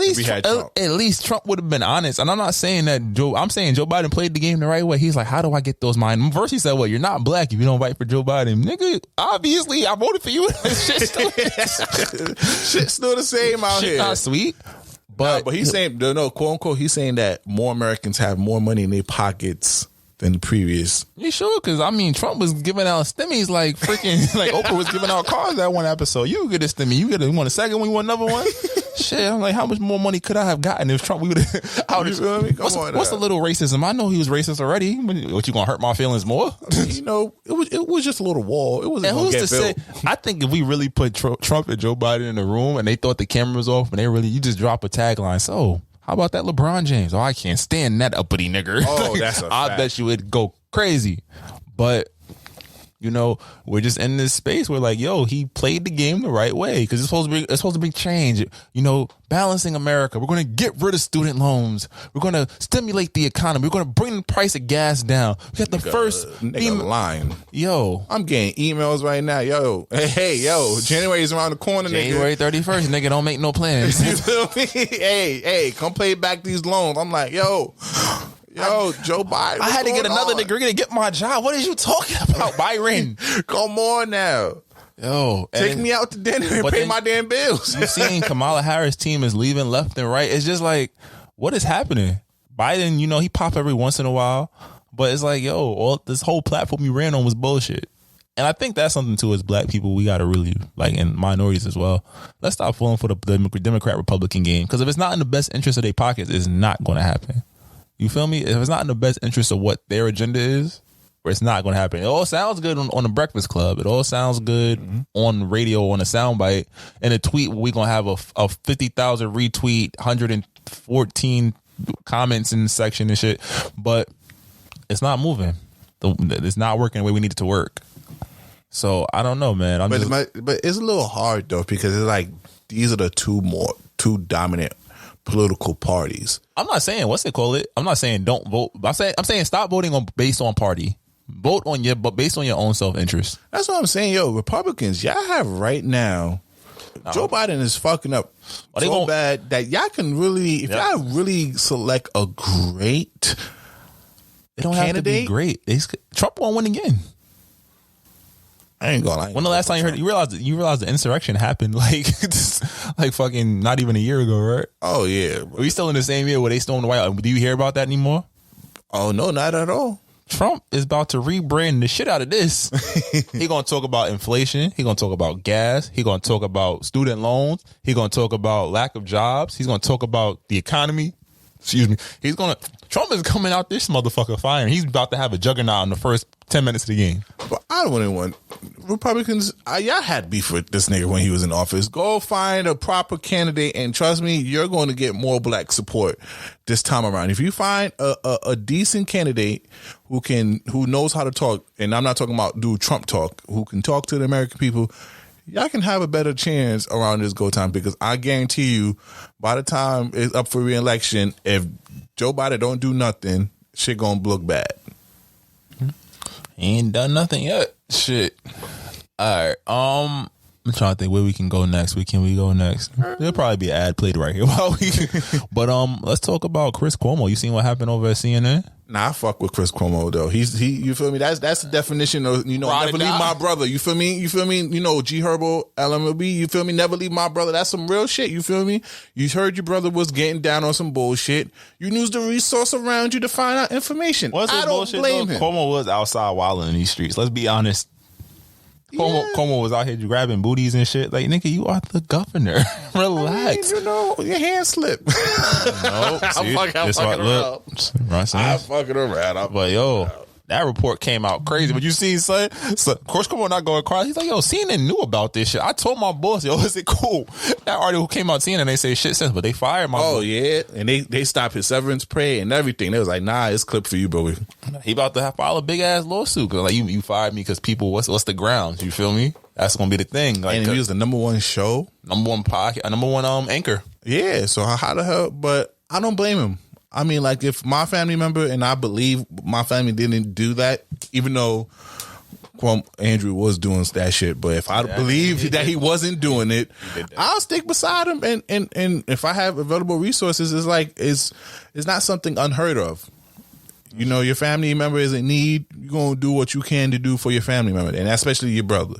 least Trump would have been honest. And I'm not saying that I'm saying Joe Biden played the game the right way. He's like, how do I get those mine? First he said, well, you're not black if you don't vote for Joe Biden. Nigga, obviously I voted for you. Shit's still the same out here. Not sweet. But he's saying, no, quote unquote, he's saying that more Americans have more money in their pockets than the previous. You sure? Because I mean, Trump was giving out stimmies like freaking like Oprah was giving out cars that one episode. You get a stimmy, you want a second one, you want another one. Shit, I'm like, how much more money could I have gotten if Trump? We would have. You feel me? What's a little racism? I know he was racist already. What, you gonna hurt my feelings more? It was just a little wall. It wasn't. And who's to say? I think if we really put Trump and Joe Biden in the room and they thought the camera was off and you just drop a tagline. So how about that LeBron James? Oh, I can't stand that uppity nigger. Oh, that's a I fact. bet you it'd go crazy. But, we're just in this space where like, yo, he played the game the right way because it's supposed to bring change. Balancing America. We're going to get rid of student loans. We're going to stimulate the economy. We're going to bring the price of gas down. We got the first line. Yo, I'm getting emails right now. Yo, hey, January's around the corner. January 31st, nigga, don't make no plans. You feel me? Hey, come pay back these loans. I'm like, Joe Biden. I had to get another degree to get my job. What are you talking about, Byron? Come on now. Yo, take me out to dinner and pay my damn bills. You seen Kamala Harris' team is leaving left and right. It's just like, what is happening? Biden, he pop every once in a while, but it's like, this whole platform you ran on was bullshit. And I think that's something too, as black people, we got to really, like, and minorities as well, let's stop falling for the Democrat-Republican game. Because if it's not in the best interest of their pockets, it's not going to happen. You feel me? If it's not in the best interest of what their agenda is, where it's not going to happen. It all sounds good on the Breakfast Club. It all sounds good on radio, on a soundbite. In a tweet, we're going to have a 50,000 retweet, 114 comments in the section and shit. But it's not moving. It's not working the way we need it to work. So I don't know, man. But it's a little hard though, because it's like these are the two dominant political parties. I'm not saying I'm not saying don't vote. I'm saying stop voting based on party. Vote but based on your own self-interest. That's what I'm saying. Republicans, y'all have right now. Joe Biden is fucking up So bad that y'all can really, if y'all really select a great They don't candidate, have to be great. Trump won't win again. I ain't gonna lie. When the last time you realized the insurrection happened like fucking not even a year ago, right? Oh yeah. Are we still in the same year where they stormed the White House? Do you hear about that anymore? Oh no, not at all. Trump is about to rebrand the shit out of this. He gonna talk about inflation. He gonna talk about gas. He gonna talk about student loans. He gonna talk about lack of jobs. He's gonna talk about the economy. Excuse me. Trump is coming out this motherfucker firing. He's about to have a juggernaut in the first 10 minutes of the game. But I don't want Republicans. Y'all had beef with this nigga when he was in office. Go find a proper candidate, and trust me, you're going to get more black support this time around. If you find a decent candidate who knows how to talk, and I'm not talking about do Trump talk, who can talk to the American people, y'all can have a better chance around this go time, because I guarantee you, by the time it's up for re-election, if Joe Biden don't do nothing, shit gonna look bad. He ain't done nothing yet. Shit. All right. I'm trying to think where we can go next. Where can we go next? There'll probably be an ad played right here while we. But let's talk about Chris Cuomo. You seen what happened over at CNN? Nah, I fuck with Chris Cuomo though. He you feel me? That's the definition of, never leave my brother. You feel me? G Herbo, LMLB, you feel me? Never leave my brother. That's some real shit. You feel me? You heard your brother was getting down on some bullshit. You used the resource around you to find out information. I don't blame him. Cuomo was outside wilding in these streets. Let's be honest. Cuomo was out here grabbing booties and shit. Like, nigga, you are the governor. Relax. I mean, your hand slipped. No, I'm fucking around. I'm fucking around. But yo, that report came out crazy. But you see, son, of course, Cuomo not going across. He's like, yo, CNN knew about this shit. I told my boss, yo, is it cool? That article came out CNN, they say shit sense, but they fired my boss. Oh, yeah. And they stopped his severance pay and everything. They was like, nah, it's clip for you, bro. He about to file a big ass lawsuit. Cause like, you fired me because people, what's the grounds? You feel me? That's gonna be the thing. Like, and he was the number one show, number one podcast, number one anchor. Yeah. So how the hell? But I don't blame him. I mean, like, if my family member, and I believe my family didn't do that, even though Andrew was doing that shit, but if I believe that he wasn't doing it, I'll stick beside him. And if I have available resources, it's like it's not something unheard of. Your family member is in need. You're gonna do what you can to do for your family member, and especially your brother.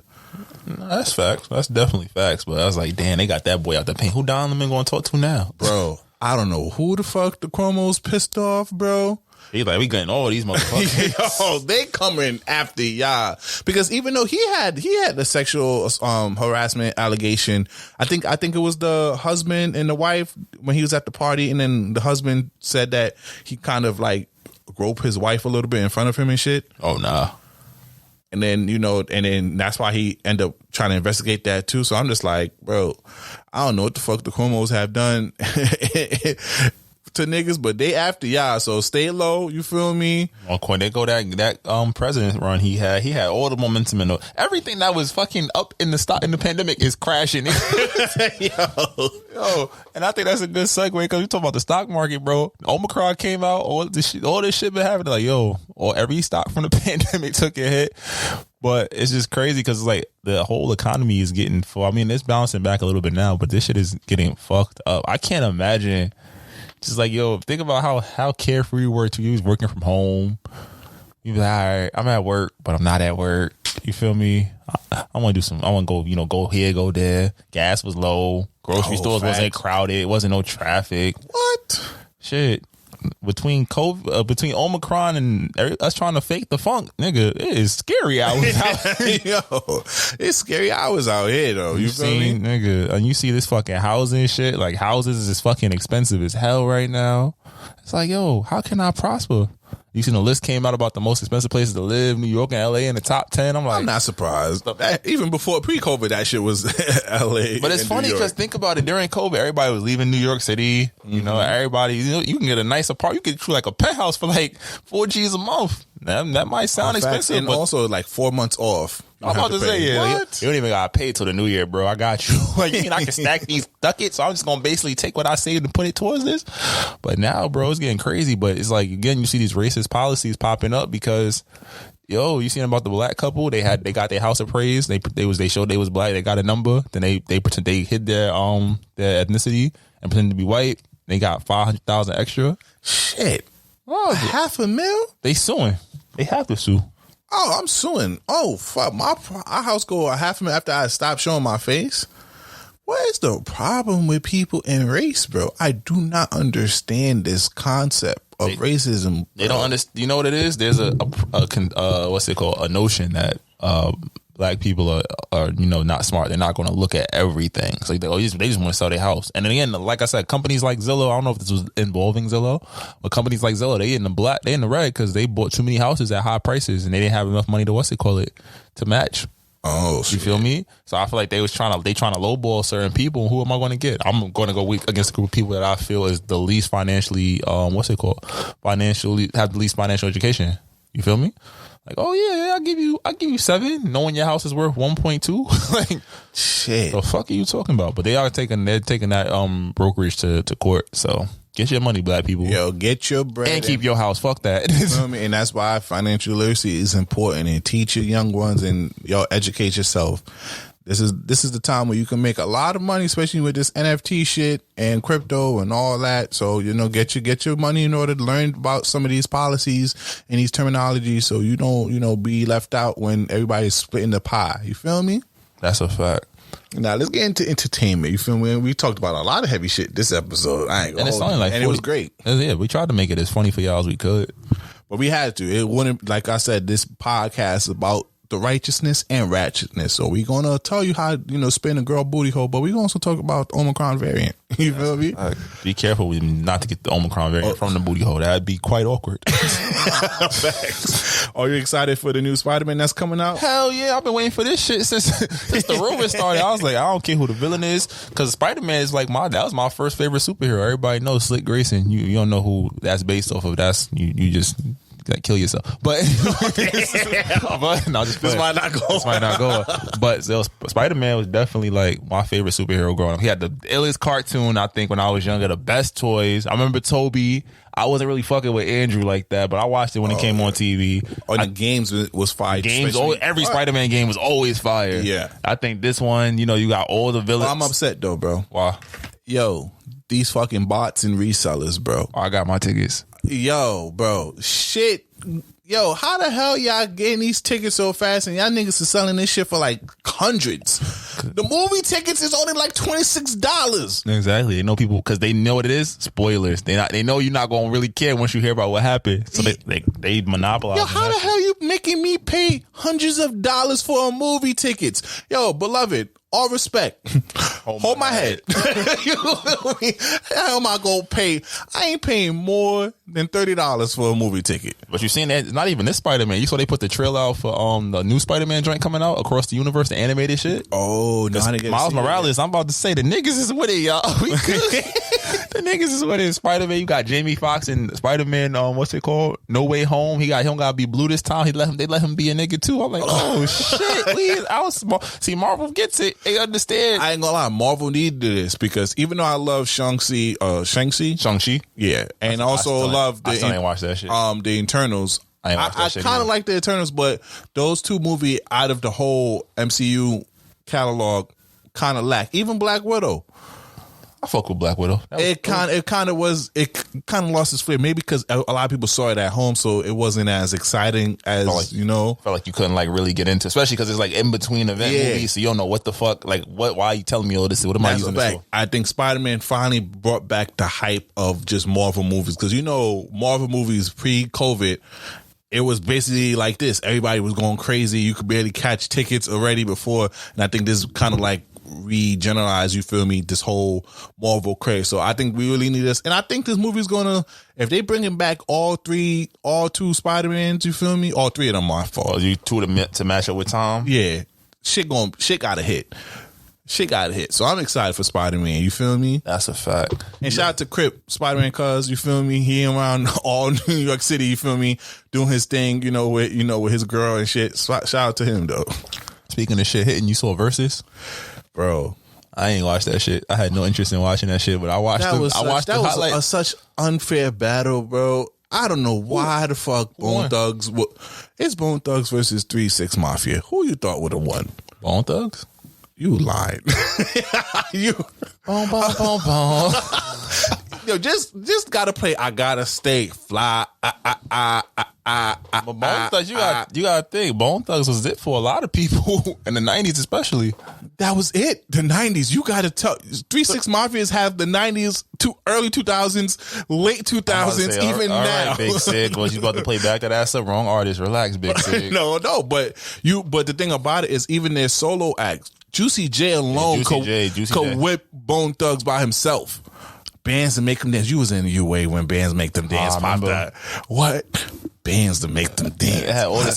No, that's facts. That's definitely facts. But I was like, damn, they got that boy out the paint. Who Don Lemon going to talk to now, bro? I don't know who the fuck the Cuomo's pissed off, bro. He's like, we getting all these motherfuckers. Yo, they coming after y'all, because even though he had the sexual harassment allegation, I think it was the husband and the wife when he was at the party, and then the husband said that he kind of like groped his wife a little bit in front of him and shit. Oh nah. And then that's why he ended up trying to investigate that too. So I'm just like, bro, I don't know what the fuck the Cuomos have done to niggas, but they after y'all, so stay low. You feel me? When they go that president run he had all the momentum and everything that was fucking up in the pandemic is crashing. Yo, and I think that's a good segue because we talk about the stock market, bro. Omicron came out, all this shit been happening. Like, yo, every stock from the pandemic took a hit. But it's just crazy because like the whole economy is getting full. I mean, it's bouncing back a little bit now, but this shit is getting fucked up. I can't imagine. Just like, yo, think about how carefree we were to you working from home. You be like, all right, I'm at work, but I'm not at work. You feel me? I want to go, go here, go there. Gas was low. Grocery stores wasn't crowded. It wasn't no traffic. What? Shit. Between COVID, between Omicron and us trying to fake the funk, nigga, it is scary hours out here. Yo, it's scary hours out here, though. You feel me? Nigga, and you see this fucking housing shit. Like, houses is fucking expensive as hell right now. It's like, yo, how can I prosper? You seen the list came out about the most expensive places to live, New York and LA in the top 10. I'm like, I'm not surprised. Even before pre-COVID, that shit was LA. But it's funny because think about it. During COVID, everybody was leaving New York City. You know, everybody, you can get a nice apartment. You can like a penthouse for like $4 a month. That might sound expensive. And but also like 4 months off. I'm about to say, yeah, you don't even got to pay till the new year, bro. I got you. Like, I can stack these ducats, so I'm just going to basically take what I saved and put it towards this. But now, bro, it's getting crazy. But it's like, again, you see these racist policies popping up because Yo, you seen about the black couple? They got their house appraised. They showed they was black. They got a number. Then they pretend they hid their ethnicity and pretend to be white. They got $500,000 extra. Shit. Oh, $500,000? They suing. They have to sue. Oh, I'm suing. Oh, fuck. Our house go $500,000 after I stopped showing my face. What is the problem with people in race, bro? I do not understand this concept of racism. Bro. They don't understand. You know what it is? There's a what's it called? A notion that black people are not smart. They're not going to look at everything. So they just want to sell their house. And then again, like I said, companies like Zillow. I don't know if this was involving Zillow, but companies like Zillow, they in the red because they bought too many houses at high prices and they didn't have enough money to match. Oh, you feel me? So I feel like they trying to lowball certain people. Who am I going to get? I'm going to go against a group of people that I feel is the least financially financially have the least financial education. You feel me? Like, oh yeah, I'll give you 7, knowing your house is worth 1.2. Like, shit. The fuck are you talking about? But they're taking that brokerage to court. So get your money, black people. Yo, get your bread and keep your house. Fuck that. You know what I mean? And that's why financial literacy is important. And teach your young ones and y'all educate yourself. This is the time where you can make a lot of money, especially with this NFT shit and crypto and all that. So, get your money in order to learn about some of these policies and these terminologies so you don't, be left out when everybody's splitting the pie. You feel me? That's a fact. Now, let's get into entertainment. You feel me? We talked about a lot of heavy shit this episode. And it was great. Yeah, we tried to make it as funny for y'all as we could. But we had to. It wouldn't, like I said, this podcast is about the righteousness and ratchetness. So we're going to tell you how, spin a girl booty hole, but we're going to also talk about the Omicron variant. You feel me? Be careful not to get the Omicron variant from the booty hole. That'd be quite awkward. Are you excited for the new SpiderMan that's coming out? Hell yeah. I've been waiting for this shit since the rumor started. I was like, I don't care who the villain is, because SpiderMan is like that was my first favorite superhero. Everybody knows Slick Grayson. You don't know who that's based off of. That's you just kill yourself. But no, this might not go. But Spider-Man was definitely like my favorite superhero growing up. He had the illest cartoon, I think, when I was younger, the best toys. I remember Toby. I wasn't really fucking with Andrew like that, but I watched it when it came on TV. The games was fire. Every Spider-Man game was always fire. Yeah. I think this one, you got all the villains. Well, I'm upset though, bro. Why? Yo, these fucking bots and resellers, bro. I got my tickets. Yo, bro. Shit. Yo, how the hell y'all getting these tickets so fast and y'all niggas are selling this shit for like hundreds? The movie tickets is only like $26. Exactly. They know people because they know what it is. Spoilers. They know you're not gonna really care once you hear about what happened. So they monopolize. Yo, how the hell you making me pay hundreds of dollars for a movie tickets? Yo, beloved, all respect. Hold my head. You feel me? How am I gonna pay? I ain't paying more than $30 for a movie ticket. But you seen that? It's not even this Spider-Man. You saw they put the trailer out for the new Spider-Man joint coming out across the universe, the animated shit. Oh, no, Miles Morales. I'm about to say the niggas is with it, y'all. We good. The niggas is with it. Spider-Man. You got Jamie Foxx and Spider-Man. What's it called? No Way Home. He don't gotta be blue this time. They let him be a nigga too. I'm like, oh shit. See, Marvel gets it. They understand. I ain't gonna lie, Marvel needed this because even though I love Shang-Chi, yeah, and I also love I still ain't watch that shit. The Eternals. I kind of like the Eternals, but those two movies out of the whole MCU catalog kind of lack. Even Black Widow. I fuck with Black Widow. It kind of lost its flair. Maybe because a lot of people saw it at home, so it wasn't as exciting as Felt like you couldn't like really get into, especially because it's like in between event movies, so you don't know what the fuck. Like, what? Why are you telling me all this? What am I using this for? I think Spider-Man finally brought back the hype of just Marvel movies because Marvel movies pre-COVID. It was basically like this. Everybody was going crazy. You could barely catch tickets already before, and I think this kind of like regeneralize, you feel me, this whole Marvel craze. So I think we really need this, and I think this movie's gonna, if they bringing back all two Spider-Mans, you feel me, all three of them are fault. You two to match up with Tom. Yeah, shit gotta hit. So I'm excited for Spider-Man, you feel me? That's a fact. And shout out to Crip, Spider-Man cuz, you feel me? He around all New York City, you feel me, doing his thing, with his girl and shit. Shout out to him though. Speaking of shit hitting, you saw Verzuz? Bro, I ain't watched that shit. I had no interest in watching that shit, but I watched that was such unfair battle, bro. I don't know why the fuck Bone Thugs. It's Bone Thugs versus 3 6 Mafia. Who you thought would have won? Bone Thugs? You lied. You. Boom, boom, boom, boom. Yo, just gotta play. I gotta stay fly. But Bone Thugs, you gotta think. Bone Thugs was it for a lot of people in the 90s, especially. That was it. The 90s. You gotta tell. 3 6 Mafias have the 90s to early 2000s, late 2000s, even all now. Right, Big Sig, was you about to play back that ass up? Wrong artist. Relax, Big Sig. No, but the thing about it is, even their solo acts, Juicy J alone could whip Bone Thugs by himself. Bands to make them dance. You was in the UA when bands make them dance. What? Bands to make them dance. It had all the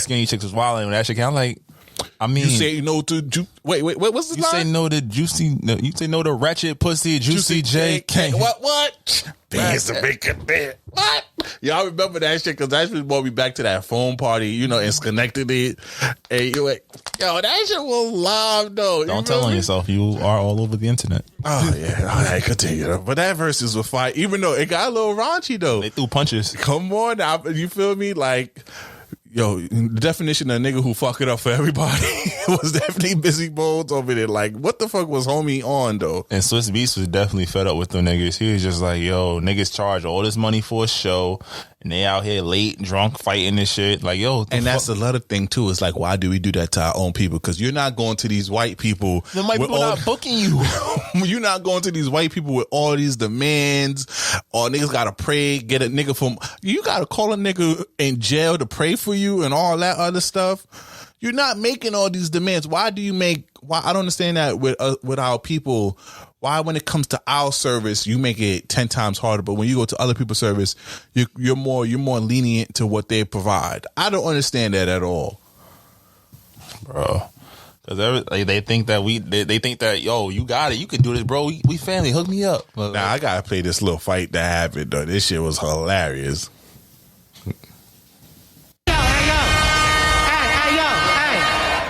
skinny chicks was wilding when that shit came. I'm like, I mean, you say no to wait, what's the you line? Say no to you say no to ratchet pussy. Juicy J can't. What? Bands to make them dance. What? Y'all remember that shit? Because that shit brought me back to that phone party, in Schenectady. And you like, yo, that shit was live though. Don't tell on yourself. You are all over the internet. Oh yeah, all right, continue. But that Verzuz was fire, even though it got a little raunchy though. They threw punches. Come on, now, you feel me? Like, yo, the definition of a nigga who fuck it up for everybody was definitely Busy Bones over there. Like, what the fuck was homie on though? And Swiss Beats was definitely fed up with them niggas. He was just like, yo, niggas charge all this money for a show, and they out here late, drunk, fighting this shit. Like, yo, and that's another thing too. Is like, why do we do that to our own people? Because you're not going to these white people. The white people not booking you. You're not going to these white people with all these demands. Or niggas gotta pray, get a nigga from. You gotta call a nigga in jail to pray for you and all that other stuff. You're not making all these demands. Why do you make? Why I don't understand that with our people. Why, when it comes to our service, you make it 10 times harder, but when you go to other people's service, you're more lenient to what they provide. I don't understand that at all, bro. Because they think that they think that, yo, you got it, you can do this, bro. We family, hook me up. But, now I gotta play this little fight that happened though. This shit was hilarious.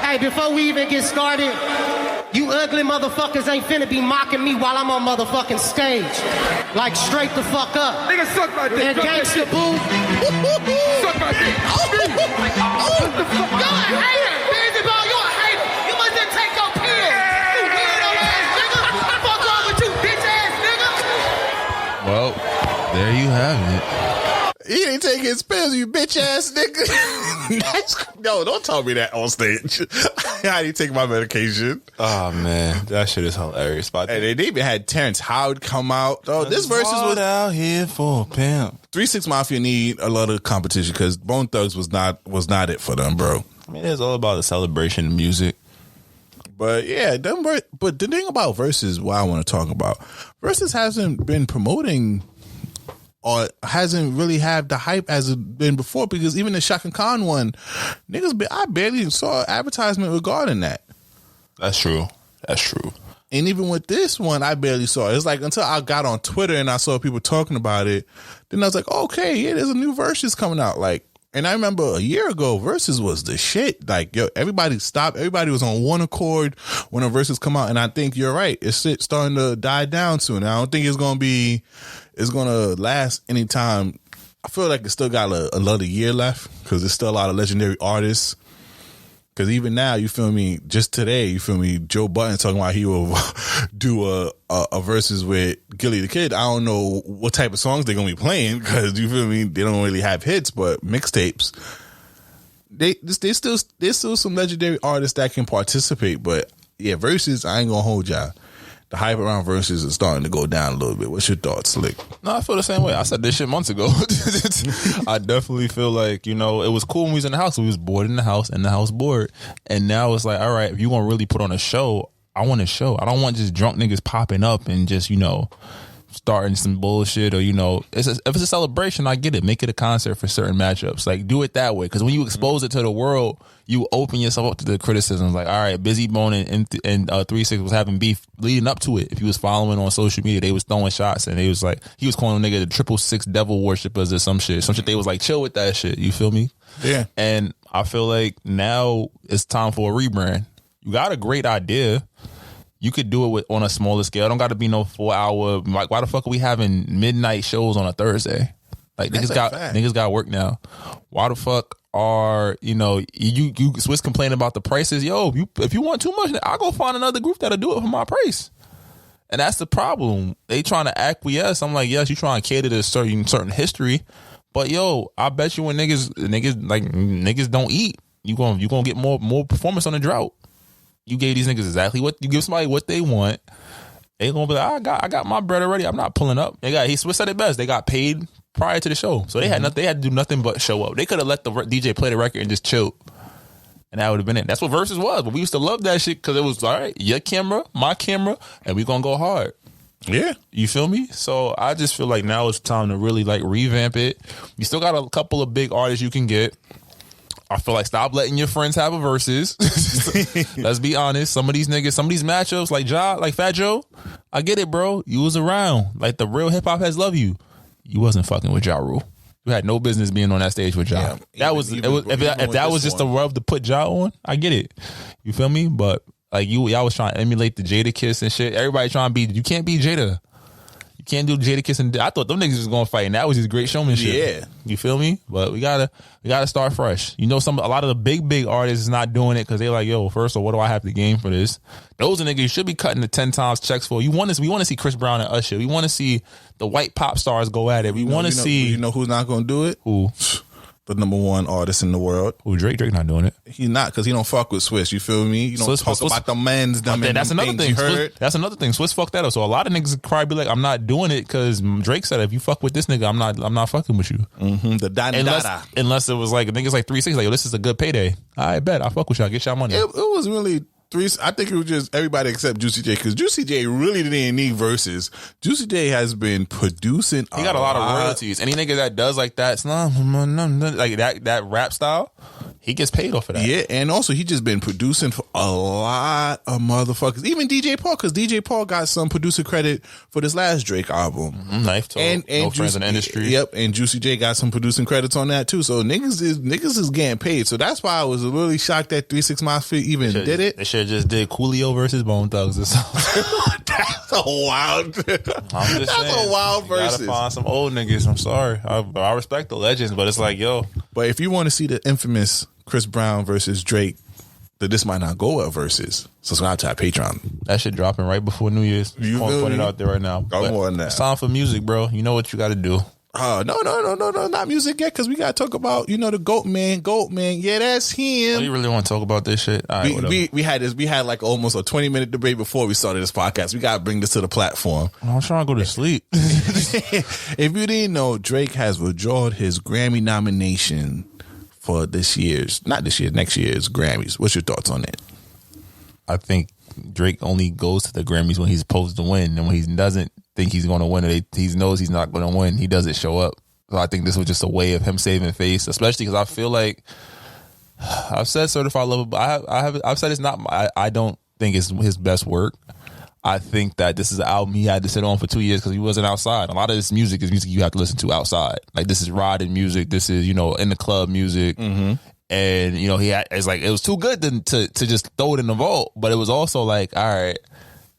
Hey, before we even get started, you ugly motherfuckers ain't finna be mocking me while I'm on motherfucking stage. Like, straight the fuck up. Nigga, suck my dick. And gangsta boo. Suck my dick. What the fuck? You're a hater. Breezy Bone, you're a hater. You must just take your pills. You weirdo ass nigga. Fuck wrong with you, bitch ass nigga. Well, there you have it. He ain't taking his pills, you bitch ass nigga. No, don't tell me that on stage. I didn't take my medication. Oh man, that shit is hilarious. And they even had Terrence Howard come out. Oh, this Verzuz was out here for a pimp. 3 6 Mafia need a lot of competition because Bone Thugs was not it for them, bro. I mean, it's all about the celebration of music. But yeah, but the thing about Verzuz, what I want to talk about, Verzuz hasn't been promoting or hasn't really had the hype as it been before, because even the Shaka Khan one, I barely saw an advertisement regarding that. That's true. And even with this one, I barely saw it. It's like until I got on Twitter and I saw people talking about it, then I was like, okay, yeah, there's a new Verzuz coming out. Like, and I remember a year ago, Verzuz was the shit. Like, yo, everybody stopped. Everybody was on one accord when a Verzuz come out. And I think you're right. It's starting to die down soon. I don't think it's going to last any time. I feel like it's still got another year left because there's still a lot of legendary artists. Because even now, you feel me, just today, you feel me, Joe Budden talking about he will do a Verzuz with Gilly the Kid. I don't know what type of songs they're going to be playing because, you feel me, they don't really have hits, but mixtapes. There's still some legendary artists that can participate, but yeah, Verzuz, I ain't going to hold y'all. The hype around Verzuz is starting to go down a little bit. What's your thoughts, Slick? No, I feel the same way. I said this shit months ago. I definitely feel like, it was cool when we was in the house. We was bored in the house and the house bored. And now it's like, all right, if you want to really put on a show, I want a show. I don't want just drunk niggas popping up and just, starting some bullshit or, if it's a celebration, I get it. Make it a concert for certain matchups. Like, do it that way. Because when you expose it to the world, you open yourself up to the criticisms. Like, all right, Busy Bone and 3 6 was having beef leading up to it. If you was following on social media, they was throwing shots and they was like, he was calling a nigga the 666 devil worshippers or some shit. Some shit they was like, chill with that shit. You feel me? Yeah. And I feel like now it's time for a rebrand. You got a great idea. You could do it on a smaller scale. It don't got to be no 4 hour. Like, why the fuck are we having midnight shows on a Thursday? Like, niggas got work now. Why the fuck are you Swiss complaining about the prices? Yo, if you want too much, I'll go find another group that'll do it for my price. And that's the problem. They trying to acquiesce. I'm like, yes, you trying to cater to certain history, but yo, I bet you when niggas don't eat, you gonna get more performance on the drought. You gave these niggas exactly what you give somebody what they want. They gonna be like, I got my bread already. I'm not pulling up. Swiss said it best. They got paid prior to the show, so they had nothing. They had to do nothing but show up. They could have let the DJ play the record and just chill, and that would have been it. That's what Verzuz was. But we used to love that shit because it was all right. Your camera, my camera, and we gonna go hard. Yeah, you feel me? So I just feel like now it's time to really like revamp it. You still got a couple of big artists you can get. I feel like stop letting your friends have a versus. Let's be honest. Some of these niggas, some of these matchups, like like Fat Joe, I get it, bro. You was around. Like the real hip hop heads love you. You wasn't fucking with Ja Rule. You had no business being on that stage with Ja. Yeah, if that was just a rub to put Ja on, I get it. You feel me? But like y'all was trying to emulate the Jada Kiss and shit. Everybody trying to be. You can't be Jada. Can't do Jada Kiss and I thought them niggas was gonna fight, and that was just great showmanship. Yeah, you feel me? But we gotta start fresh. You know, a lot of the big artists is not doing it because they like, yo, first of all, what do I have to gain for this? Those are niggas you should be cutting the 10 times checks for. We want to see Chris Brown and Usher. We want to see the white pop stars go at it. We want to see. You know who's not gonna do it? Who? The number one artist in the world. Who? Drake not doing it. He's not, because he don't fuck with Swiss. You feel me? You don't talk about the men's dumb. That's another thing. That's another thing. Swiss fucked that up. So a lot of niggas probably be like, I'm not doing it because Drake said if you fuck with this nigga, I'm not fucking with you. Mm-hmm. The unless it was like niggas like 360, like, yo, this is a good payday. I bet I fuck with y'all. Get y'all money. It was really. I think it was just everybody except Juicy J, because Juicy J really didn't need verses. Juicy J has been producing. He got a lot of royalties. Any nigga that does like that, it's not like that rap style. He gets paid off of that. Yeah, and also he just been producing for a lot of motherfuckers. Even DJ Paul, because DJ Paul got some producer credit for this last Drake album. Mm-hmm. Knife Talk, and No Friends in the Industry. Yep, and Juicy J got some producing credits on that too. So niggas is getting paid. So that's why I was really shocked that 3 6 Mafia even did it. They should have just did Coolio versus Bone Thugz or something. That's a wild. That's a wild versus. You gotta find some old niggas. I'm sorry. I respect the legends, but it's like, yo. But if you want to see the infamous Chris Brown versus Drake, that this might not go well versus, subscribe to our Patreon. That shit dropping right before New Year's. You put it out there right now. Come on now. It's time for music, bro. You know what you got to do. No, not music yet, because we got to talk about, the GOAT man. Yeah, that's him. Oh, you really want to talk about this shit? All right, we had like almost a 20-minute debate before we started this podcast. We got to bring this to the platform. I'm trying to go to sleep. If you didn't know, Drake has withdrawn his Grammy nomination for next year's Grammys. What's your thoughts on it? I think Drake only goes to the Grammys when he's supposed to win, and when he doesn't think he's going to win, or he knows he's not going to win, he doesn't show up. So I think this was just a way of him saving face, especially because I feel like I've said Certified Lover, but I've said it's not. I don't think it's his best work. I think that this is an album he had to sit on for 2 years because he wasn't outside. A lot of this music is music you have to listen to outside. Like, this is riding music. This is, in the club music. Mm-hmm. And, it was too good to just throw it in the vault. But it was also like, all right,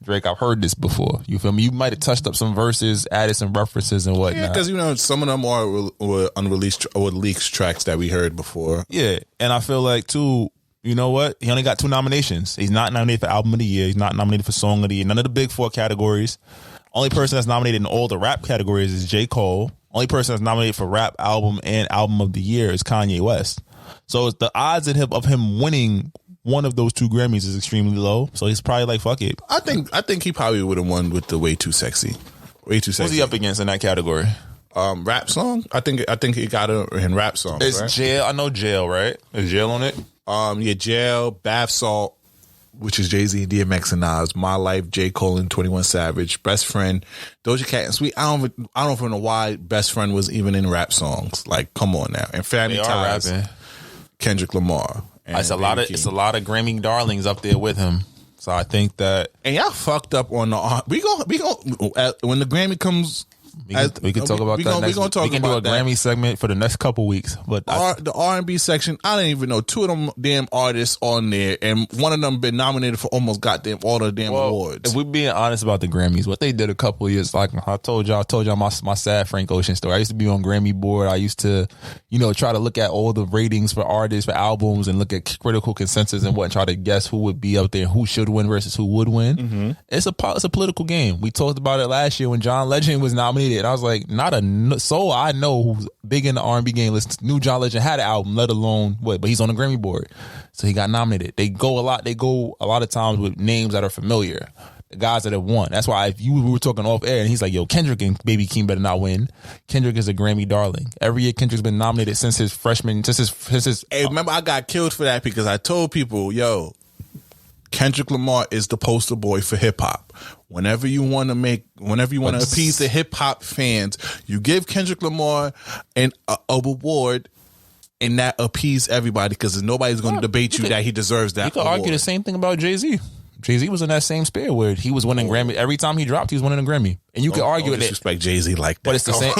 Drake, I've heard this before. You feel me? You might have touched up some verses, added some references and whatnot. Yeah, because, some of them were unreleased or leaked tracks that we heard before. Yeah. And I feel like, too, you know what? He only got 2 nominations. He's not nominated for Album of the Year. He's not nominated for Song of the Year. None of the big 4 categories. Only person that's nominated in all the rap categories is J. Cole. Only person that's nominated for Rap Album and Album of the Year is Kanye West. So the odds of him winning one of those 2 Grammys is extremely low. So he's probably like, fuck it. I think he probably would have won with the Way Too Sexy. Way Too Sexy. What's he up against in that category? Rap song? I think he got it in rap song. It's right? Jail. I know Jail, right? Is Jail on it? Jail, Bath Salt, which is Jay-Z, DMX, and Nas, My Life, J. Cole, and 21 Savage, Best Friend, Doja Cat, and Sweet. I don't know why Best Friend was even in rap songs. Like, come on now. And Family Ties, Kendrick Lamar. It's a lot of Grammy darlings up there with him. So I think that, and y'all fucked up on the. We go when the Grammy comes We can talk about that next week. We can do a Grammy segment for the next couple weeks. But the R&B section, I didn't even know 2 of them damn artists on there, and one of them been nominated for almost goddamn all the damn awards. If we're being honest about the Grammys, what they did a couple of years, like I told y'all my sad Frank Ocean story. I used to be on Grammy board. I used to, try to look at all the ratings for artists, for albums, and look at critical consensus and try to guess who would be up there, who should win versus who would win. Mm-hmm. It's a political game. We talked about it last year when John Legend was nominated, and I was like, not a soul I know who's big in the R&B game list knew John Legend had an album, let alone what, but he's on the Grammy board, so he got nominated. They go a lot of times with names that are familiar, the guys that have won. That's why if we were talking off air, and he's like, yo, Kendrick and Baby Keem better not win. Kendrick is a Grammy darling. Every year Kendrick's been nominated since his freshman, Hey, remember I got killed for that because I told people, yo, Kendrick Lamar is the poster boy for hip hop. Whenever you want to appease the hip hop fans, you give Kendrick Lamar an award, and that appease everybody because nobody's going to debate you that he deserves that. You could award. argue the same thing about Jay-Z. Jay-Z was in that same spirit where he was winning Grammy. Every time he dropped, he was winning a Grammy. And you could argue it. Disrespect Jay-Z like that. But it's the same.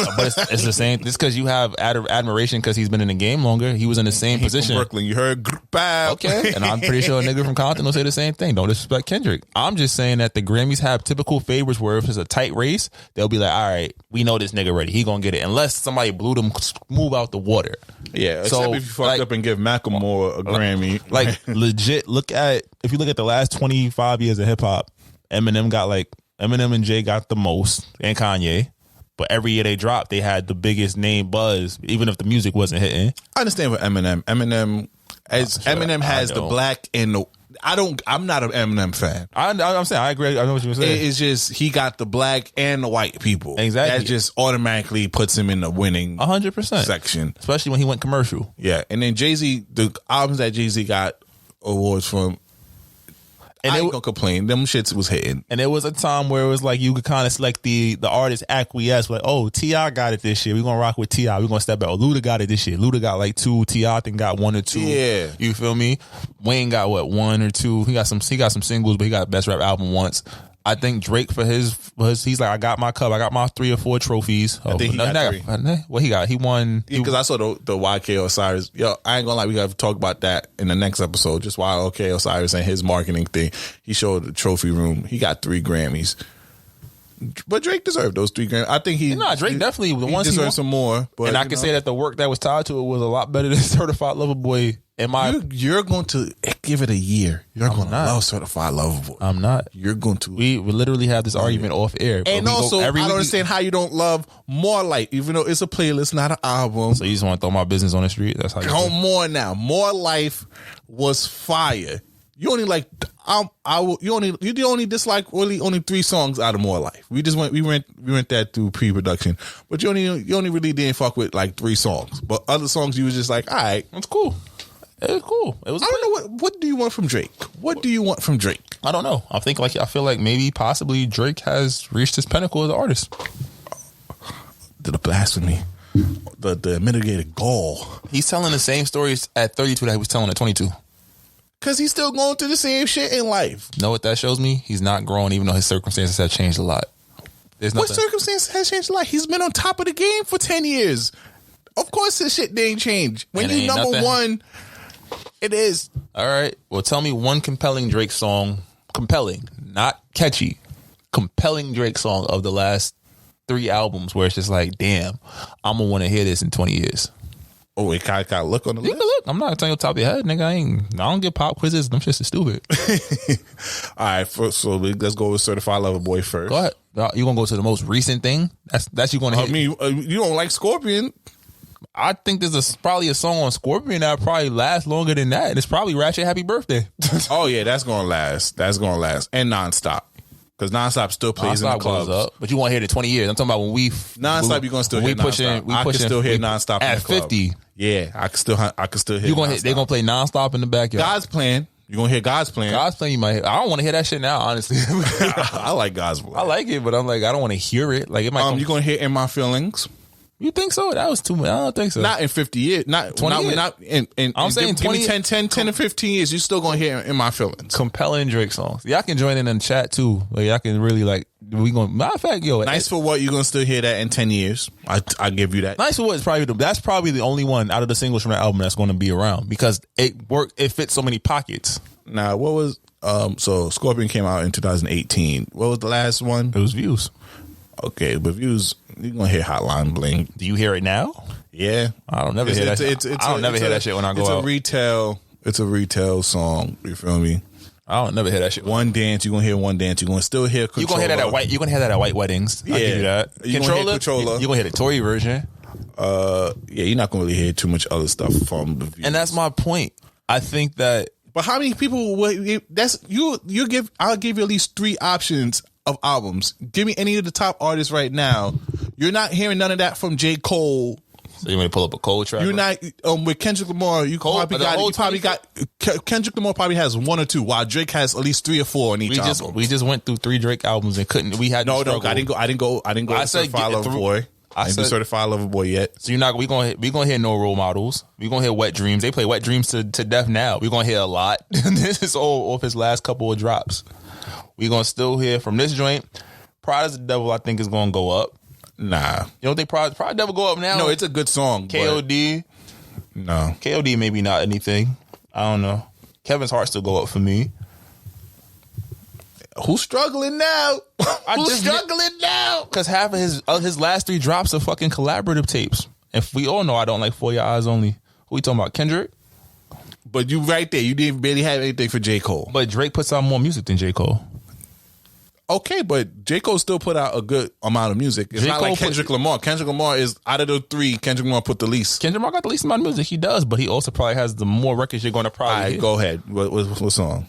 It's the same. It's because you have admiration because he's been in the game longer. He was in the same position. From Brooklyn, you heard bam. Okay, and I'm pretty sure a nigga from Compton will say the same thing. Don't disrespect Kendrick. I'm just saying that the Grammys have typical favors where if it's a tight race, they'll be like, all right, we know this nigga ready. He gonna get it unless somebody blew them move out the water. Yeah, except if you fucked up and give Macklemore a Grammy. Like legit, if you look at the last 25 years of hip hop, Eminem and Jay got the most, and Kanye. But every year they dropped, they had the biggest name buzz, even if the music wasn't hitting. I understand with Eminem. Eminem has the black and the. I'm not an Eminem fan. I'm saying I agree. I know what you're saying. It's just he got the black and the white people. Exactly. That just automatically puts him in the winning 100% section, especially when he went commercial. Yeah, and then Jay-Z, the albums that Jay-Z got awards from. And I ain't gonna complain. Them shits was hitting. And there was a time where it was like you could kind of select the artist acquiesce. Like, oh, T.I. got it this year. We're gonna rock with T.I. We're gonna step back. Oh, Luda got it this year. Luda got like 2. T.I. I think got 1 or 2. Yeah. You feel me? Wayne got what, 1 or 2. He got some singles, but he got best rap album once. I think Drake for his he's like, I got my cup. I got my 3 or 4 trophies. I think he got 3. What he got? He won. Because I saw the YK Osiris. Yo, I ain't gonna lie. We got to talk about that in the next episode. Just YK Osiris and his marketing thing. He showed the trophy room. He got 3 Grammys. But Drake deserved those 3 Grammys. I think Drake definitely the ones he deserved some more. But and I can say that the work that was tied to it was a lot better than Certified Lover Boy. You're going to give it a year. You're going to love Certified Lover Boy. I'm not. You're going to. We literally have this argument off air. And also, I don't understand how you don't love More Life, even though it's a playlist, not an album. So you just want to throw my business on the street? That's how you Come on now. More Life was fire. You only like you only dislike only 3 songs out of More Life. We went that through pre-production, but you only really didn't fuck with like 3 songs. But other songs you was just like, all right, it's cool. It was cool. It was. I don't know what do you want from Drake? What do you want from Drake? I don't know. I feel like maybe possibly Drake has reached his pinnacle as an artist. The blasphemy, the mitigated gall. He's telling the same stories at 32 that he was telling at 22. Cause he's still going through the same shit in life. Know what that shows me? He's not growing, even though his circumstances have changed a lot. What circumstances has changed a lot? He's been on top of the game for 10 years. Of course, his shit didn't change. When you number one. It is. All right. Well, tell me one compelling Drake song. Compelling, not catchy. Compelling Drake song of the last 3 albums where it's just like, damn, I'm going to want to hear this in 20 years. Oh, wait, can I look on the list? Look. I'm not telling you top of your head, nigga. I don't get pop quizzes. Them shit's stupid. All right. So let's go with Certified Lover Boy first. Go ahead. You going to go to the most recent thing? That's you going to hit. I mean, you don't like Scorpion. I think there's probably a song on Scorpion that probably lasts longer than that. And it's probably Ratchet Happy Birthday. Oh, yeah, that's going to last. And Nonstop. Because Nonstop still plays in the clubs. Up, but you want to hear it in 20 years. I'm talking about when Nonstop, you're going to still hear Nonstop. I can still hear Nonstop at 50. Yeah, I can still hear Nonstop. They're going to play Nonstop in the backyard. God's Plan. You're going to hear God's Plan. God's Plan, you might hear. I don't want to hear that shit now, honestly. I like God's Plan. I like it, but I'm like, I don't want to hear it. Like, it might you're going to hear In My Feelings. You think so? That was too much. I don't think so. Not in 50 years. Not 20 years. Not in I'm saying 20 10 to 15 years. You're still going to hear In My Feelings. Compelling Drake songs. Y'all can join in the chat too. Like, y'all can really like We gonna matter of fact, yo, Nice for What, you're gonna still hear that in 10 years. I give you that. Nice for What is that's probably the only one out of the singles from that album that's going to be around because it fits so many pockets. Now, what was so Scorpion came out in 2018. What was the last one? It was Views. Okay, but Views, you're gonna hear Hotline Bling. Do you hear it now? Yeah, I don't never hear that. I don't never hear that shit when I go out. It's a retail song. You feel me? I don't never hear that shit. One Dance, you're gonna hear One Dance. You're gonna still hear Controller. You're gonna hear that at white. You're gonna hear that at white weddings. Yeah, I'll give you that. Controller. You're gonna hear the Tory version. Yeah, you're not gonna really hear too much other stuff from the Views. And that's my point. I think that. But how many people would that's you give? I'll give you at least 3 options of albums. Give me any of the top artists right now. You're not hearing none of that from J. Cole. So you want to pull up a Cole track? You're not with Kendrick Lamar. Kendrick Lamar probably has 1 or 2, while Drake has at least 3 or 4 on each album. We just went through 3 Drake albums and couldn't. We had no. I didn't go. Certified Lover Boy. I didn't do Certified Lover Boy yet. So you're not. We gonna hear No Role Models. We gonna hear Wet Dreams. They play Wet Dreams to death now. We gonna hear a lot. This is all off his last couple of drops. We gonna still hear from this joint. Pride is the Devil. I think is gonna go up. Nah, you don't think Pride Devil go up now? No, it's a good song. KOD. No, KOD maybe not anything. I don't know. Kevin's Heart still go up for me. Who's struggling now? Who's struggling now? Because half of his last 3 drops are fucking collaborative tapes. If we all know I don't like For Your Eyes Only. Who we talking about? Kendrick? But you right there. You didn't barely have anything for J. Cole. But Drake puts out more music than J. Cole. Okay, but J. Cole still put out a good amount of music. It's not like Kendrick Lamar. Kendrick Lamar is, out of the 3, Kendrick Lamar put the least. Kendrick Lamar got the least amount of music. He does, but he also probably has the more records you're going to probably All right, go ahead. What song?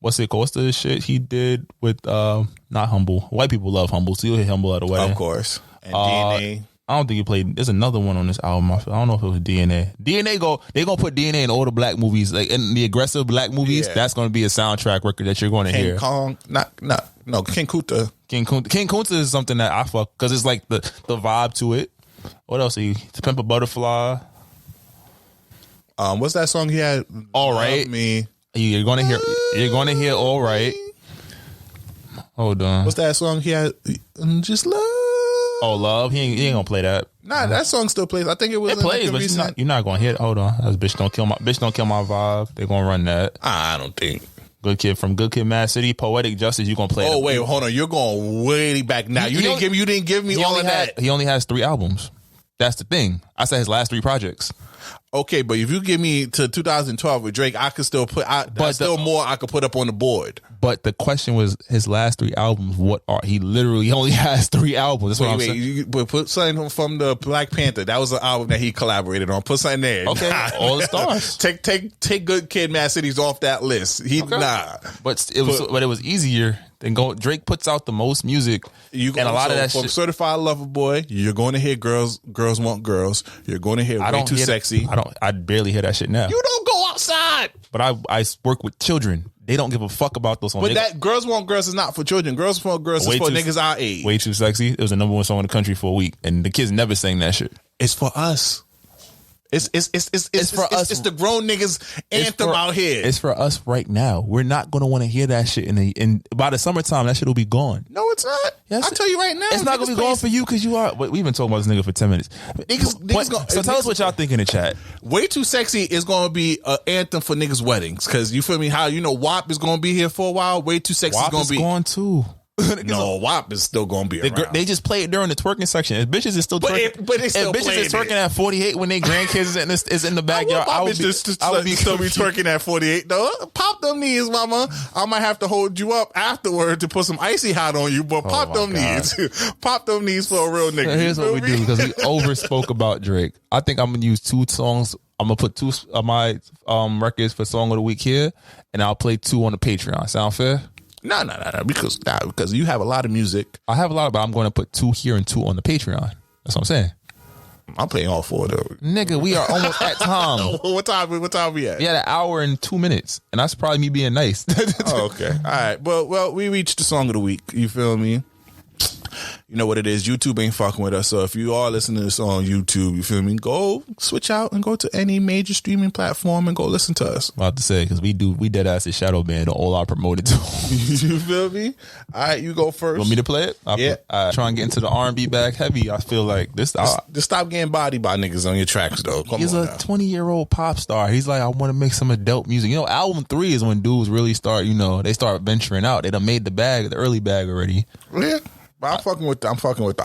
What's it called? What's the shit he did with, not Humble. White people love Humble, so you'll hear Humble at a wedding. Of course. And DNA. I don't think he played. There's another one on this album. I don't know if it was DNA. They gonna put DNA in all the black movies, like in the aggressive black movies. Yeah. That's gonna be a soundtrack record that you're going to hear. King Kunta. King Kunta is something that I fuck because it's like the vibe to it. What else? To Pimp a Butterfly. What's that song he had? All Right. Me. You're gonna hear. You're gonna hear All Right. Hold on. What's that song he had? Just Love. Oh, Love. He ain't gonna play that. Nah, that song still plays. I think it was. It plays, but you're not gonna hear it. Hold on. That's Bitch Don't Kill My Vibe. They're gonna run that. I don't think. Good Kid from Good Kid, Mad City, Poetic Justice. You gonna play? Oh wait, hold on. You're going way back now. You didn't give me all of that. He only has 3 albums. That's the thing. I said his last 3 projects. Okay, but if you give me to 2012 with Drake, I could still put. More I could put up on the board. But the question was his last 3 albums. What are he literally only has 3 albums? That's what I'm saying. But put something from the Black Panther. That was an album that he collaborated on. Put something there. Okay, all the stars. Take Good Kid, Mad City's off that list. But it was easier. Then Drake puts out the most music, and a lot of that from shit. Certified Lover Boy, you're going to hear Girls Want Girls. You're going to hear Way Too Sexy. I barely hear that shit now. You don't go outside. But I work with children. They don't give a fuck about those songs. But that Girls Want Girls is not for children. Girls Want Girls is for niggas our age. Way Too Sexy. It was the #1 song in the country for a week, and the kids never sang that shit. It's for us. It's for us. It's the grown niggas anthem out here. It's for us right now. We're not gonna want to hear that shit in by the summertime. That shit will be gone. No, it's not. Yes, I'll tell you right now. It's not gonna be gone for you because you are. We've been talking about this nigga for 10 minutes. So tell us what y'all think in the chat. Way Too Sexy is gonna be an anthem for niggas' weddings because you feel me? How WAP is gonna be here for a while. Way Too Sexy is gonna be gone too. No, WAP is still gonna be around. They just play it during the twerking section. If bitches is still twerking, but they still if bitches is twerking at 48 when they grandkids is in the backyard, I would be still be twerking at 48 though. Pop them knees, mama. I might have to hold you up afterward to put some icy hot on you, but pop them knees. Pop them knees for a real nigga. Here's what we do because we overspoke about Drake. I think I'm gonna use 2 songs. I'm gonna put 2 of my records for Song of the Week here, and I'll play 2 on the Patreon. Sound fair? No. Because you have a lot of music. I have a lot, but I'm going to put 2 here and 2 on the Patreon. That's what I'm saying. I'm playing all 4 though. Nigga, we are almost at time. What time we at? We had 1 hour and 2 minutes, and that's probably me being nice. Oh, okay. All right. Well, we reached the Song of the Week. You feel me? you know what it is. YouTube ain't fucking with us. So if you are listening to this on YouTube, you feel me? Go switch out and go to any major streaming platform and go listen to us. I'm about to say, because we dead ass is shadow band on all our promoted to. You feel me? All right, you go first. Want me to play it? Yeah. Try and get into the R&B bag heavy. I feel like this. Just stop getting bodied by niggas on your tracks, though. He's a 20-year-old pop star. He's like, I want to make some adult music. You know, album 3 is when dudes really start, you know, they start venturing out. They done made the early bag already. Yeah. But I'm fucking with the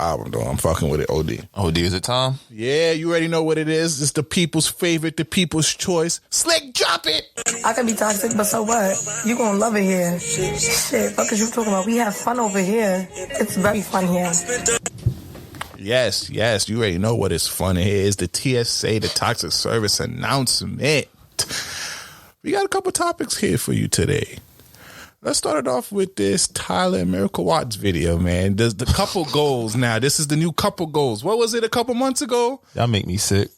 album, though. I'm fucking with it, OD. OD, is it time? Yeah, you already know what it is. It's the people's favorite, the people's choice. Slick, drop it! I can be toxic, but so what? You gonna love it here. Shit, fuck is you talking about? We have fun over here. It's very fun here. Yes, you already know what is fun here is. The TSA, the Toxic Service announcement. We got a couple topics here for you today. Let's start it off with this Tyler and Miracle Watts video, man. Does the couple goals now? This is the new couple goals. What was it a couple months ago? Y'all make me sick.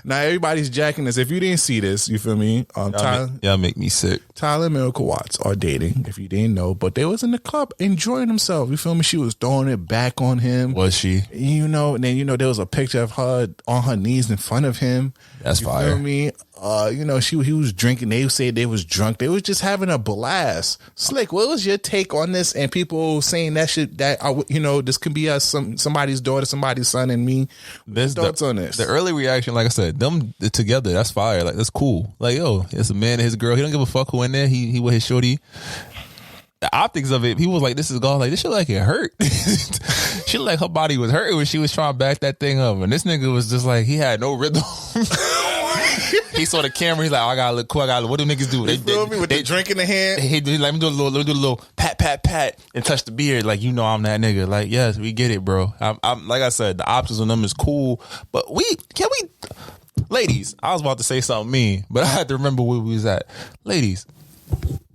Now everybody's jacking this. If you didn't see this, you feel me? Y'all make me sick. Tyler and Miracle Watts are dating, if you didn't know, but they was in the club enjoying themselves. You feel me? She was throwing it back on him. Was she? You know, and then, you know, there was a picture of her on her knees in front of him. That's fire. You feel me? You know, he was drinking. They said they was drunk. They was just having a blast. Slick, what was your take on this? And people saying you know, this could be somebody's daughter, somebody's son, and me. Thoughts on this? The early reaction, like I said, them together, that's fire. Like, that's cool. Like, yo, it's a man and his girl. He don't give a fuck who in there. He with his shorty. The optics of it, people was like, this is gone. Like, this shit like it hurt. She like her body was hurting when she was trying to back that thing up. And this nigga was just like, he had no rhythm. He saw the camera. He's like, oh, I gotta look cool. What do niggas do? They feel me with the drink in the hand. Let me do a little pat, and touch the beard. Like, you know, I'm that nigga. Like, yes, we get it, bro. I'm like I said, the options on them is cool, but ladies, I was about to say something mean, but I had to remember where we was at. Ladies,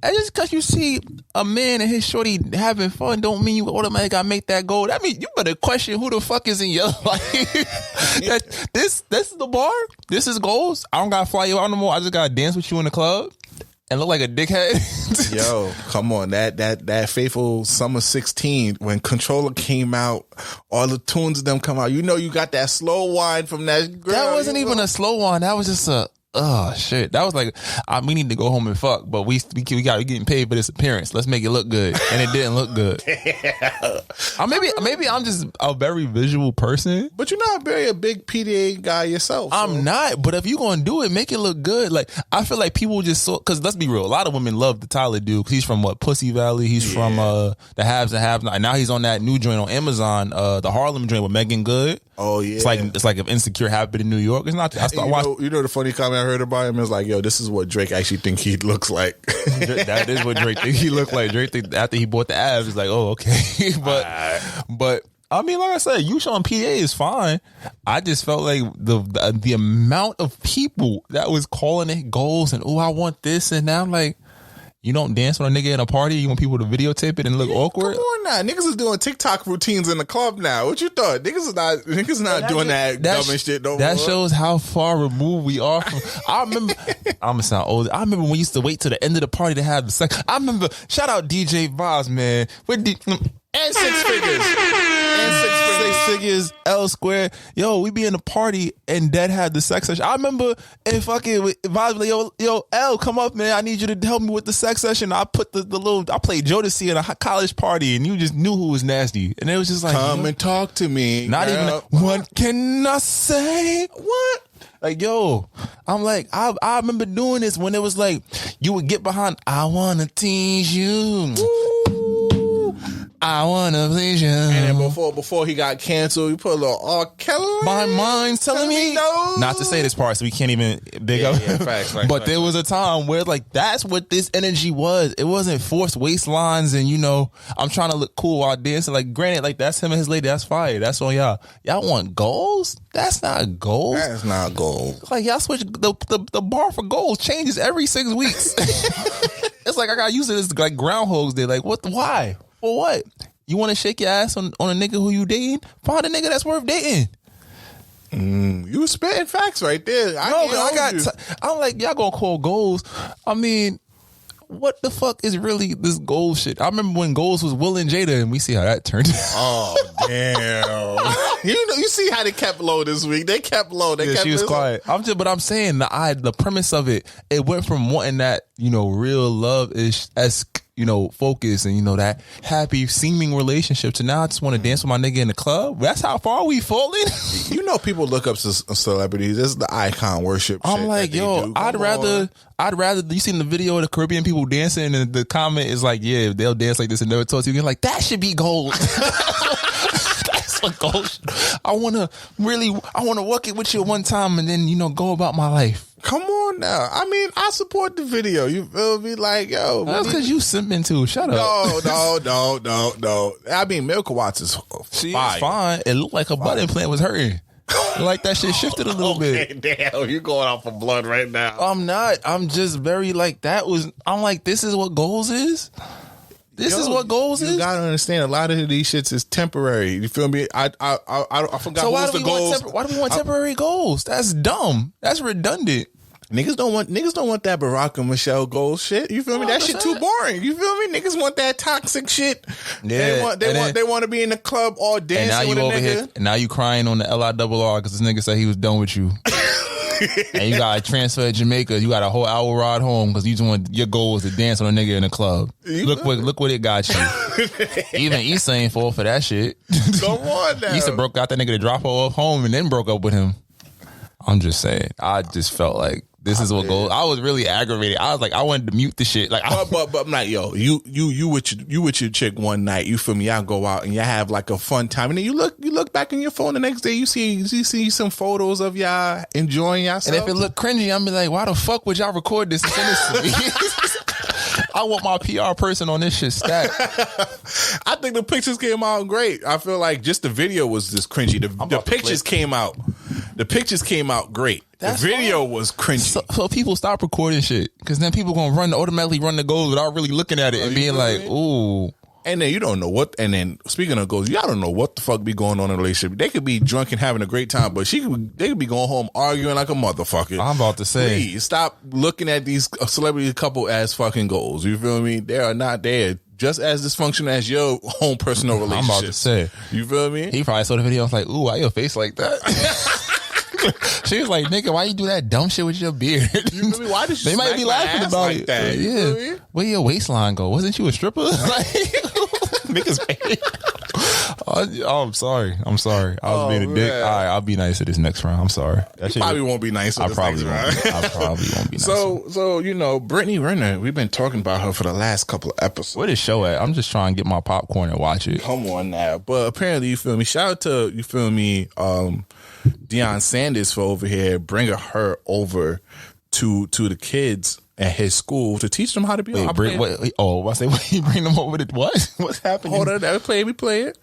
and just because you see a man and his shorty having fun don't mean you automatically gotta make that goal. That mean you better question who the fuck is in your life. This is the bar. This is goals. I don't gotta fly you out no more. I just gotta dance with you in the club and look like a dickhead. Yo, come on. That faithful summer 16 when Controller came out, all the tunes of them come out. You know you got that slow wine from that girl. That wasn't even a slow wine. That was just oh shit! That was like, we need to go home and fuck, but we getting paid for this appearance. Let's make it look good, and it didn't look good. Maybe I'm just a very visual person, but you're not a big PDA guy yourself. I'm not, but if you gonna do it, make it look good. Like, I feel like people just because let's be real, a lot of women love the Tyler dude because he's from Pussy Valley. He's from the Haves and Have Not. And now he's on that new joint on Amazon, the Harlem joint with Megan Good. Oh yeah, it's like if Insecure happened in New York. It's not. You know the funny comment I heard about him is like, yo, this is what Drake actually think he looks like. That is what Drake think he looked like. Drake think after he bought the abs, he's like, oh okay, but I mean, like I said, you showing PDA is fine. I just felt like the amount of people that was calling it goals and I want this and now I'm like. You don't dance with a nigga in a party? You want people to videotape it and look awkward? Come on now. Niggas is doing TikTok routines in the club now. What you thought? Niggas not doing that dumb and shit no more. That shows how far removed we are from... I remember... I'm gonna sound old. I remember when we used to wait till the end of the party to have the sex. I remember... Shout out DJ Vaz, man. And six figures. Six figures, L squared. Yo, we be in the party and Dad had the sex session. I remember and fucking Vaz like, yo, L, come up, man. I need you to help me with the sex session. I put I played Jodeci at a college party and you just knew who was nasty. And it was just like, come and talk to me. Not girl. Even, what can I say? What? Like, yo, I'm like, I remember doing this when it was like, you would get behind, I wanna tease you. I wanna please you. And then before he got canceled, you put a little R. Kelly. My mind's telling me no. Not to say this part, so we can't even big up. Yeah, facts, but there was a time where like that's what this energy was. It wasn't forced waistlines and I'm trying to look cool while dancing. Like granted, like that's him and his lady. That's fire. That's on y'all. Y'all want goals? That's not goals. That's not goals. Like y'all switch the bar for goals changes every 6 weeks. It's like I got used to this like Groundhog's Day. Like what? Why? For what? You want to shake your ass on a nigga who you dating? Find a nigga that's worth dating. You spitting facts right there. I'm like, y'all gonna call goals. I mean, what the fuck is really this Goals shit? I remember when Goals was Will and Jada, and we see how that turned out. Oh, damn. You see how they kept low this week. They kept low. She was quiet. But I'm saying the premise of it went from wanting that, real love-ish esque, focus and, that happy seeming relationship to now I just want to dance with my nigga in the club. That's how far we falling. People look up to celebrities. This is the icon worship. I'm like, yo, I'd rather. You seen the video of the Caribbean people dancing and the comment is like, yeah, they'll dance like this and never talk to you again. Like, that should be gold. That's what gold. I want to work it with you one time and then, go about my life. Come on now. I mean, I support the video. You feel me? Like, yo. That's because you simping too. Shut up. No. I mean, Milka Watts is fine. It looked like her butt implant was hurting. Like that shit shifted a little bit. Damn, you're going off for blood right now. I'm not. I'm just very I'm like, this is what Goals is? This is what Goals is? You gotta understand, a lot of these shits is temporary. You feel me? I forgot so who's the goals. Why do we want temporary goals? That's dumb. That's redundant. Niggas don't want that Barack and Michelle goals shit. You feel me? That shit too boring. You feel me? Niggas want that toxic shit. Yeah, they want to be in the club all dancing with a nigga. Here, and now you crying on the LIRR because this nigga said he was done with you. And you got to transfer to Jamaica. You got a whole hour ride home because you just want your goal was to dance on a nigga in the club. Look what it got you. Even Issa ain't fall for that shit. Come on now. Issa broke out that nigga to drop her off home and then broke up with him. I'm just saying. I just felt like this is what goes. I was really aggravated. I was like, I wanted to mute the shit. Like, but I'm like, yo, you with your chick one night. You feel me? Y'all go out and y'all have like a fun time, and then you look back on your phone the next day. You see some photos of y'all enjoying yourself. And if it look cringy, I'm be like, why the fuck would y'all record this and send this to me? I want my PR person on this shit stat. I think the pictures came out great. I feel like just the video was just cringy. The pictures came out. The pictures came out great. The video was cringy. So people stop recording shit because then people gonna automatically run the goals without really looking at it and being like, ooh. And then you don't know what. And then speaking of goals, y'all don't know what the fuck be going on in a relationship. They could be drunk and having a great time, but they could be going home arguing like a motherfucker. I'm about to say, please stop looking at these celebrity couple as fucking goals. You feel me? They are not there. Just as dysfunctional as your own personal relationship. I'm about to say. You feel me? He probably saw the video and was like, ooh, why your face like that? She was like, nigga, why you do that dumb shit with your beard? You feel me? Why did they might be laughing about like it. That? Yeah. Where your waistline go? Wasn't you a stripper? Like, niggas I'm sorry. I was being a dick. All right, I'll be nice at this next round. I'm sorry. That probably won't be nice. I probably won't be nice. So Brittany Renner, we've been talking about her for the last couple of episodes. Where the show at? I'm just trying to get my popcorn and watch it. Come on now. But apparently, you feel me? Shout out to, you feel me, Deion Sanders for over here bringing her over to the kids at his school to teach them how to be. I say, wait, you bring them over to what? What's happening? Hold on, we play it.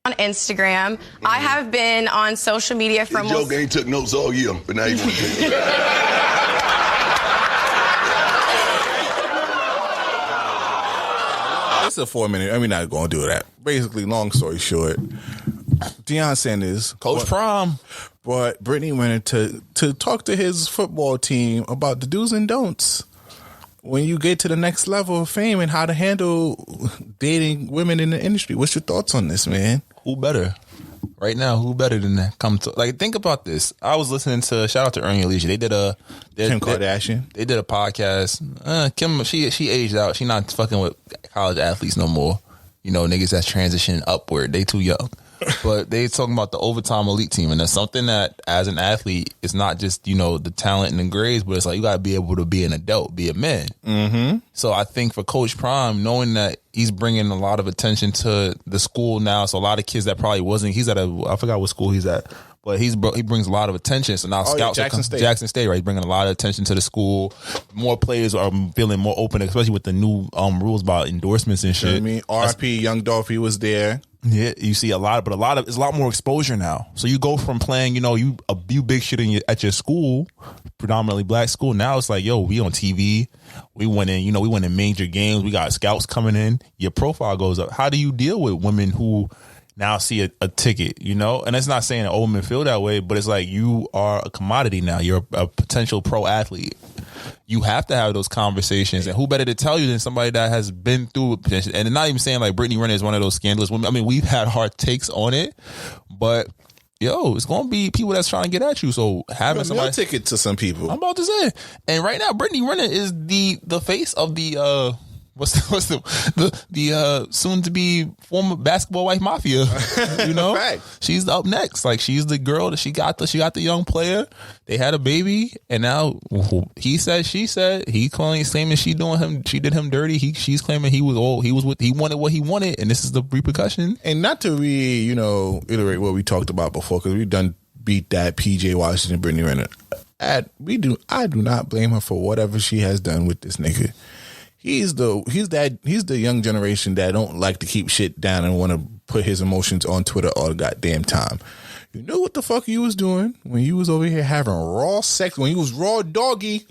On Instagram. I have been on social media for almost... Joke ain't took notes all year, but now you want to take it. It's a 4 minute. We're not going to do that. Basically, long story short, Deion Sanders, Coach Prom, brought Brittany Renner to talk to his football team about the do's and don'ts when you get to the next level of fame and how to handle dating women in the industry. What's your thoughts on this, man? Who better? Right now, who better than that? Think about this. I was listening to, shout out to Ernie Alicia. They did Kim Kardashian. They did a podcast. Kim, she aged out. She not fucking with college athletes no more. You know, niggas that's transitioning upward. They too young. But they talking about the overtime elite team, and that's something that as an athlete, it's not just, you know, the talent and the grades, but it's like you got to be able to be an adult, be a man. Mm-hmm. So I think for Coach Prime, knowing that he's bringing a lot of attention to the school now, so a lot of kids that probably wasn't, he's at I forgot what school he's at, But he brings a lot of attention. So now scouts Jackson State, right? He's bringing a lot of attention to the school. More players are feeling more open, especially with the new rules about endorsements and shit. You know what I mean? RP Young Dolphy was there. Yeah, you see it's a lot more exposure now. So you go from playing, you big shit at your school, predominantly black school. Now it's like, yo, we on TV, we winning major games. We got scouts coming in. Your profile goes up. How do you deal with women who now see a ticket? And it's not saying that old men feel that way, but it's like you are a commodity now. You're a potential pro athlete. You have to have those conversations, and who better to tell you than somebody that has been through it? And not even saying like Brittany Renner is one of those scandalous women. I mean, we've had hard takes on it, but it's going to be people that's trying to get at you. So having somebody ticket to some people, I'm about to say, and right now Brittany Renner is the face of the what's the soon to be former basketball wife mafia. Right. She's up next. Like, she's the girl that she got the young player. They had a baby, and now he said, she said, he claiming she did him dirty. She's claiming he wanted what he wanted, and this is the repercussion. And not to iterate what we talked about before, because we've done beat that PJ Washington, Brittany Renner. I do not blame her for whatever she has done with this nigga. He's the young generation that don't like to keep shit down and want to put his emotions on Twitter all the goddamn time. You know what the fuck you was doing when you was over here having raw sex, when you was raw doggy.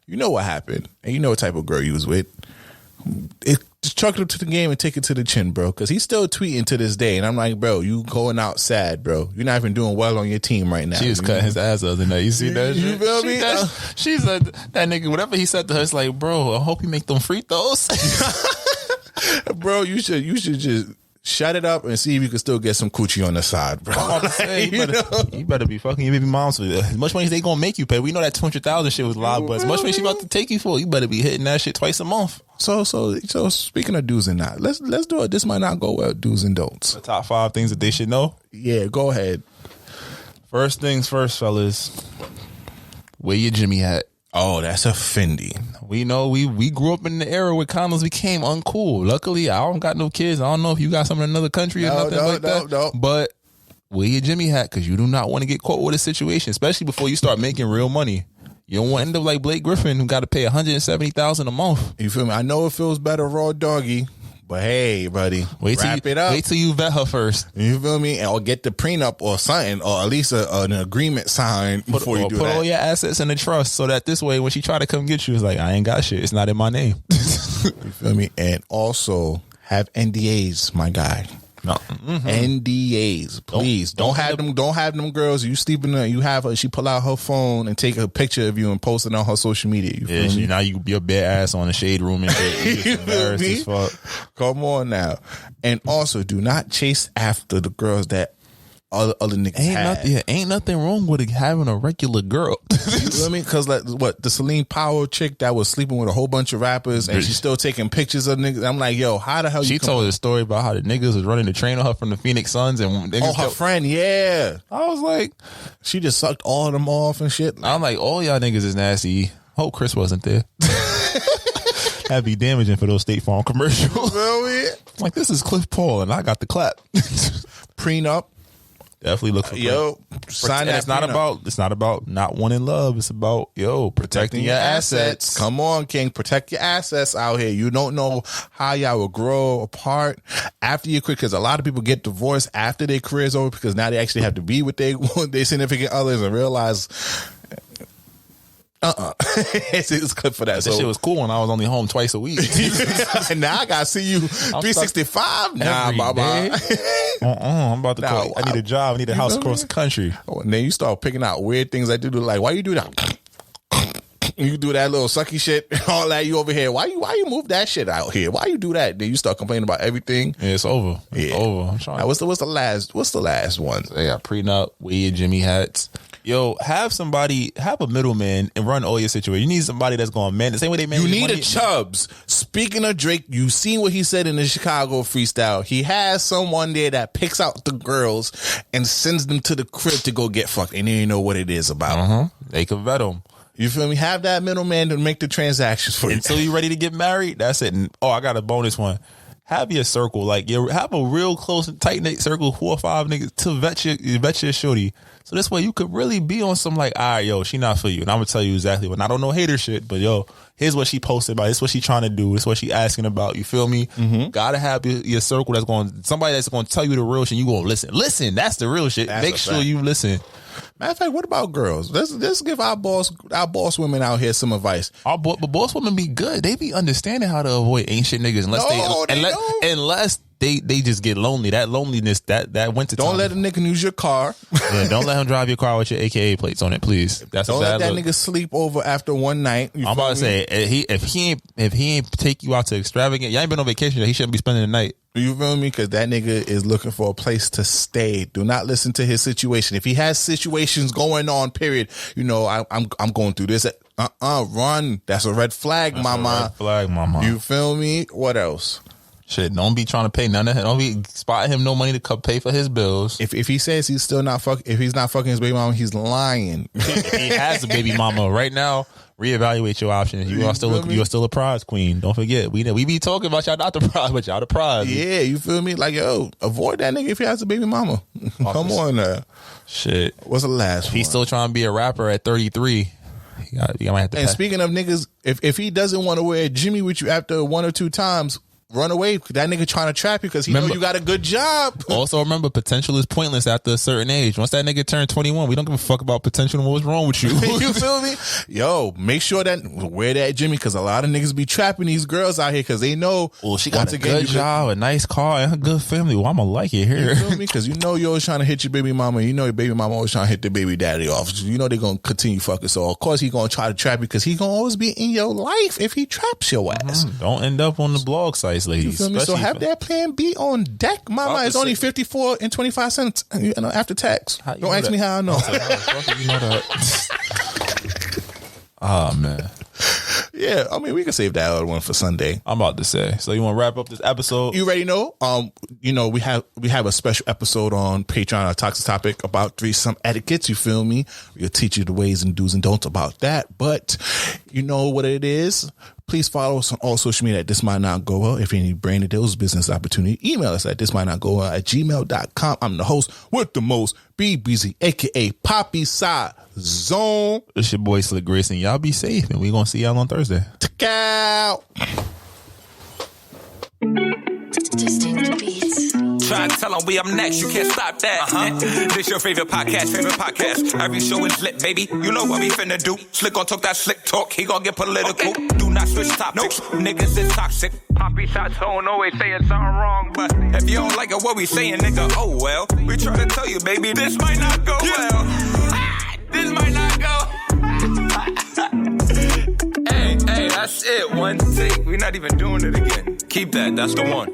You know what happened, and you know what type of girl you was with. Just chuck it up to the game and take it to the chin, bro. Because he's still tweeting to this day, and I'm like, bro, you going out sad, bro. You're not even doing well on your team right now. She was cutting his ass the other night. You see that? You feel me? She said that nigga, whatever he said to her, it's like, bro, I hope you make them free throws. Bro, you should just shut it up and see if you can still get some coochie on the side, bro. I'm about to say, you better be fucking your baby moms with it. As much money as they gonna make you pay. We know that 200,000 shit was a lot, but as much money she about to take you for, you better be hitting that shit twice a month. So speaking of do's and not, let's do it. This might not go well. Do's and don'ts. The top 5 things that they should know. Yeah, go ahead. First things first, fellas. Wear your Jimmy hat. Oh, that's a Fendi. We know we grew up in the era where condoms became uncool. Luckily, I don't got no kids. I don't know if you got some in another country or nothing like that. No. But wear your Jimmy hat, because you do not want to get caught with a situation, especially before you start making real money. You don't want to end up like Blake Griffin, who got to pay $170,000 a month. You feel me? I know it feels better raw doggy, but hey, buddy, wrap it up. Wait till you vet her first. You feel me? Or get the prenup or something, or at least an agreement signed before you do that. Put all your assets in the trust, so that this way, when she try to come get you, it's like, I ain't got shit. It's not in my name. You feel me? And also have NDAs, my guy. No. NDAs, please. Don't have them girls. You sleeping there, you have her, she pull out her phone and take a picture of you and post it on her social media. You feel me? Now you be a bare ass on the shade room and shit. You embarrassed as fuck. Come on now. And also, do not chase after the girls that other niggas ain't nothing wrong with having a regular girl. You know what I mean? Because the Celine Powell chick that was sleeping with a whole bunch of rappers and she's still taking pictures of niggas. I'm like, yo, how the hell she told a story about how the niggas was running the train on her from the Phoenix Suns, and her friend, yeah. I was like, she just sucked all of them off and shit. I'm like, all y'all niggas is nasty. Hope Chris wasn't there. That'd be damaging for those State Farm commercials. Like, this is Cliff Paul and I got the clap. Prenup. Definitely look for sign that. It's not about not wanting love. It's about protecting your assets. Come on, King, protect your assets out here. You don't know how y'all will grow apart after your career, because a lot of people get divorced after their career's over because now they actually have to be with their significant others and realize. It's good for that. That shit was cool when I was only home twice a week. Now I gotta see you 365 now, Baba. I'm about to call. I need a job. I need a house across the country. And then you start picking out weird things I do. Like, why you do that? You do that little sucky shit, all that. You over here. Why you move that shit out here? Why you do that? Then you start complaining about everything. Yeah, it's over. It's over. I'm trying. Now, what's the last one? They got prenup, wear your Jimmy hats. Yo, have a middleman and run all your situation. You need somebody that's going to man the same way they man. You need a Chubbs. Speaking of Drake, you seen what he said in the Chicago freestyle. He has someone there that picks out the girls and sends them to the crib to go get fucked, and they didn't know what it is about. They can vet them. You feel me? Have that middleman to make the transactions for you. Until you're ready to get married, that's it. And, I got a bonus one. have your circle, like have a real close and tight knit circle, 4 or 5 niggas to vet your shorty. So this way you could really be on some like, all right, yo, she not for you. And I'm gonna tell you exactly what. I don't know hater shit, but yo, here's what she posted about. This is what she trying to do. This is what she asking about. You feel me? Gotta have your circle that's going, somebody that's going to tell you the real shit. You gonna listen. Listen, that's the real shit. Make sure you listen. Matter of fact, what about girls? Let's give our boss women out here some advice. But boss women be good. They be understanding how to avoid ancient niggas unless they just get lonely. That loneliness, that winter time. Don't let a nigga use your car. Yeah, don't let him drive your car with your AKA plates on it, please. That's don't a bad let that look. nigga sleep over after one night. I'm about to say, if he ain't take you out to extravagant, y'all ain't been on vacation yet, he shouldn't be spending the night. You feel me? Because that nigga is looking for a place to stay. Do not listen to his situation. If he has situations going on, period, you know, I'm going through this. Run. That's a red flag, mama. You feel me? What else? Shit, don't be trying to pay none of him. Don't be spotting him no money to pay for his bills. If he says he's still not if he's not fucking his baby mama, he's lying. He has a baby mama right now. Reevaluate your options. You are still a prize queen. Don't forget. We be talking about y'all not the prize, but y'all the prize. Yeah, you feel me? Like, yo, avoid that nigga if he has a baby mama. Come on now. Shit. What's the last one? He's still trying to be a rapper at 33. You might have to and speaking of niggas, if he doesn't want to wear Jimmy with you after 1 or 2 times, run away. That nigga trying to trap you because he know you got a good job. Also remember, potential is pointless after a certain age. Once that nigga turn 21, we don't give a fuck about potential and what's wrong with you. You feel me? Yo, make sure that wear that Jimmy because a lot of niggas be trapping these girls out here because they know. Well, she got a good job, a nice car, and a good family. Well, I'm gonna like it here. You feel me? Because you know you're always trying to hit your baby mama. You know your baby mama always trying to hit the baby daddy off. You know they're gonna continue fucking. So of course he gonna try to trap you because he gonna always be in your life if he traps your ass. Don't end up on the blog sites, ladies. You feel me? So have that plan B on deck. Mama is only 54 and 25 cents after tax. Don't ask me how I know. You know that. Oh man. Yeah, I mean we can save that other one for Sunday. I'm about to say. So you want to wrap up this episode? You already know. You know we have a special episode on Patreon, a toxic topic about threesome etiquettes. You feel me? We'll teach you the ways and do's and don'ts about that. But you know what it is. Please follow us on all social media at This Might Not Go Well. If any brand deals, business opportunity, email us at thismightnotgowell@gmail.com. I'm the host with the most, Breezy, aka Poppy Side Zone. It's your boy Slick Grayson. Y'all be safe, and we gonna see y'all on Thursday. Check out. Try to tell them we up next, you can't stop that. This your favorite podcast. Every show is lit, baby. You know what we finna do. Slick gon' talk that slick talk, he gon' get political. Do not switch topics, niggas is toxic. Poppy shots don't always saying something wrong, but if you don't like it, what we saying, nigga, oh well. We try to tell you, baby, this might not go well. This might not go. Hey, that's it, one take. We're not even doing it again. Keep that, that's the one.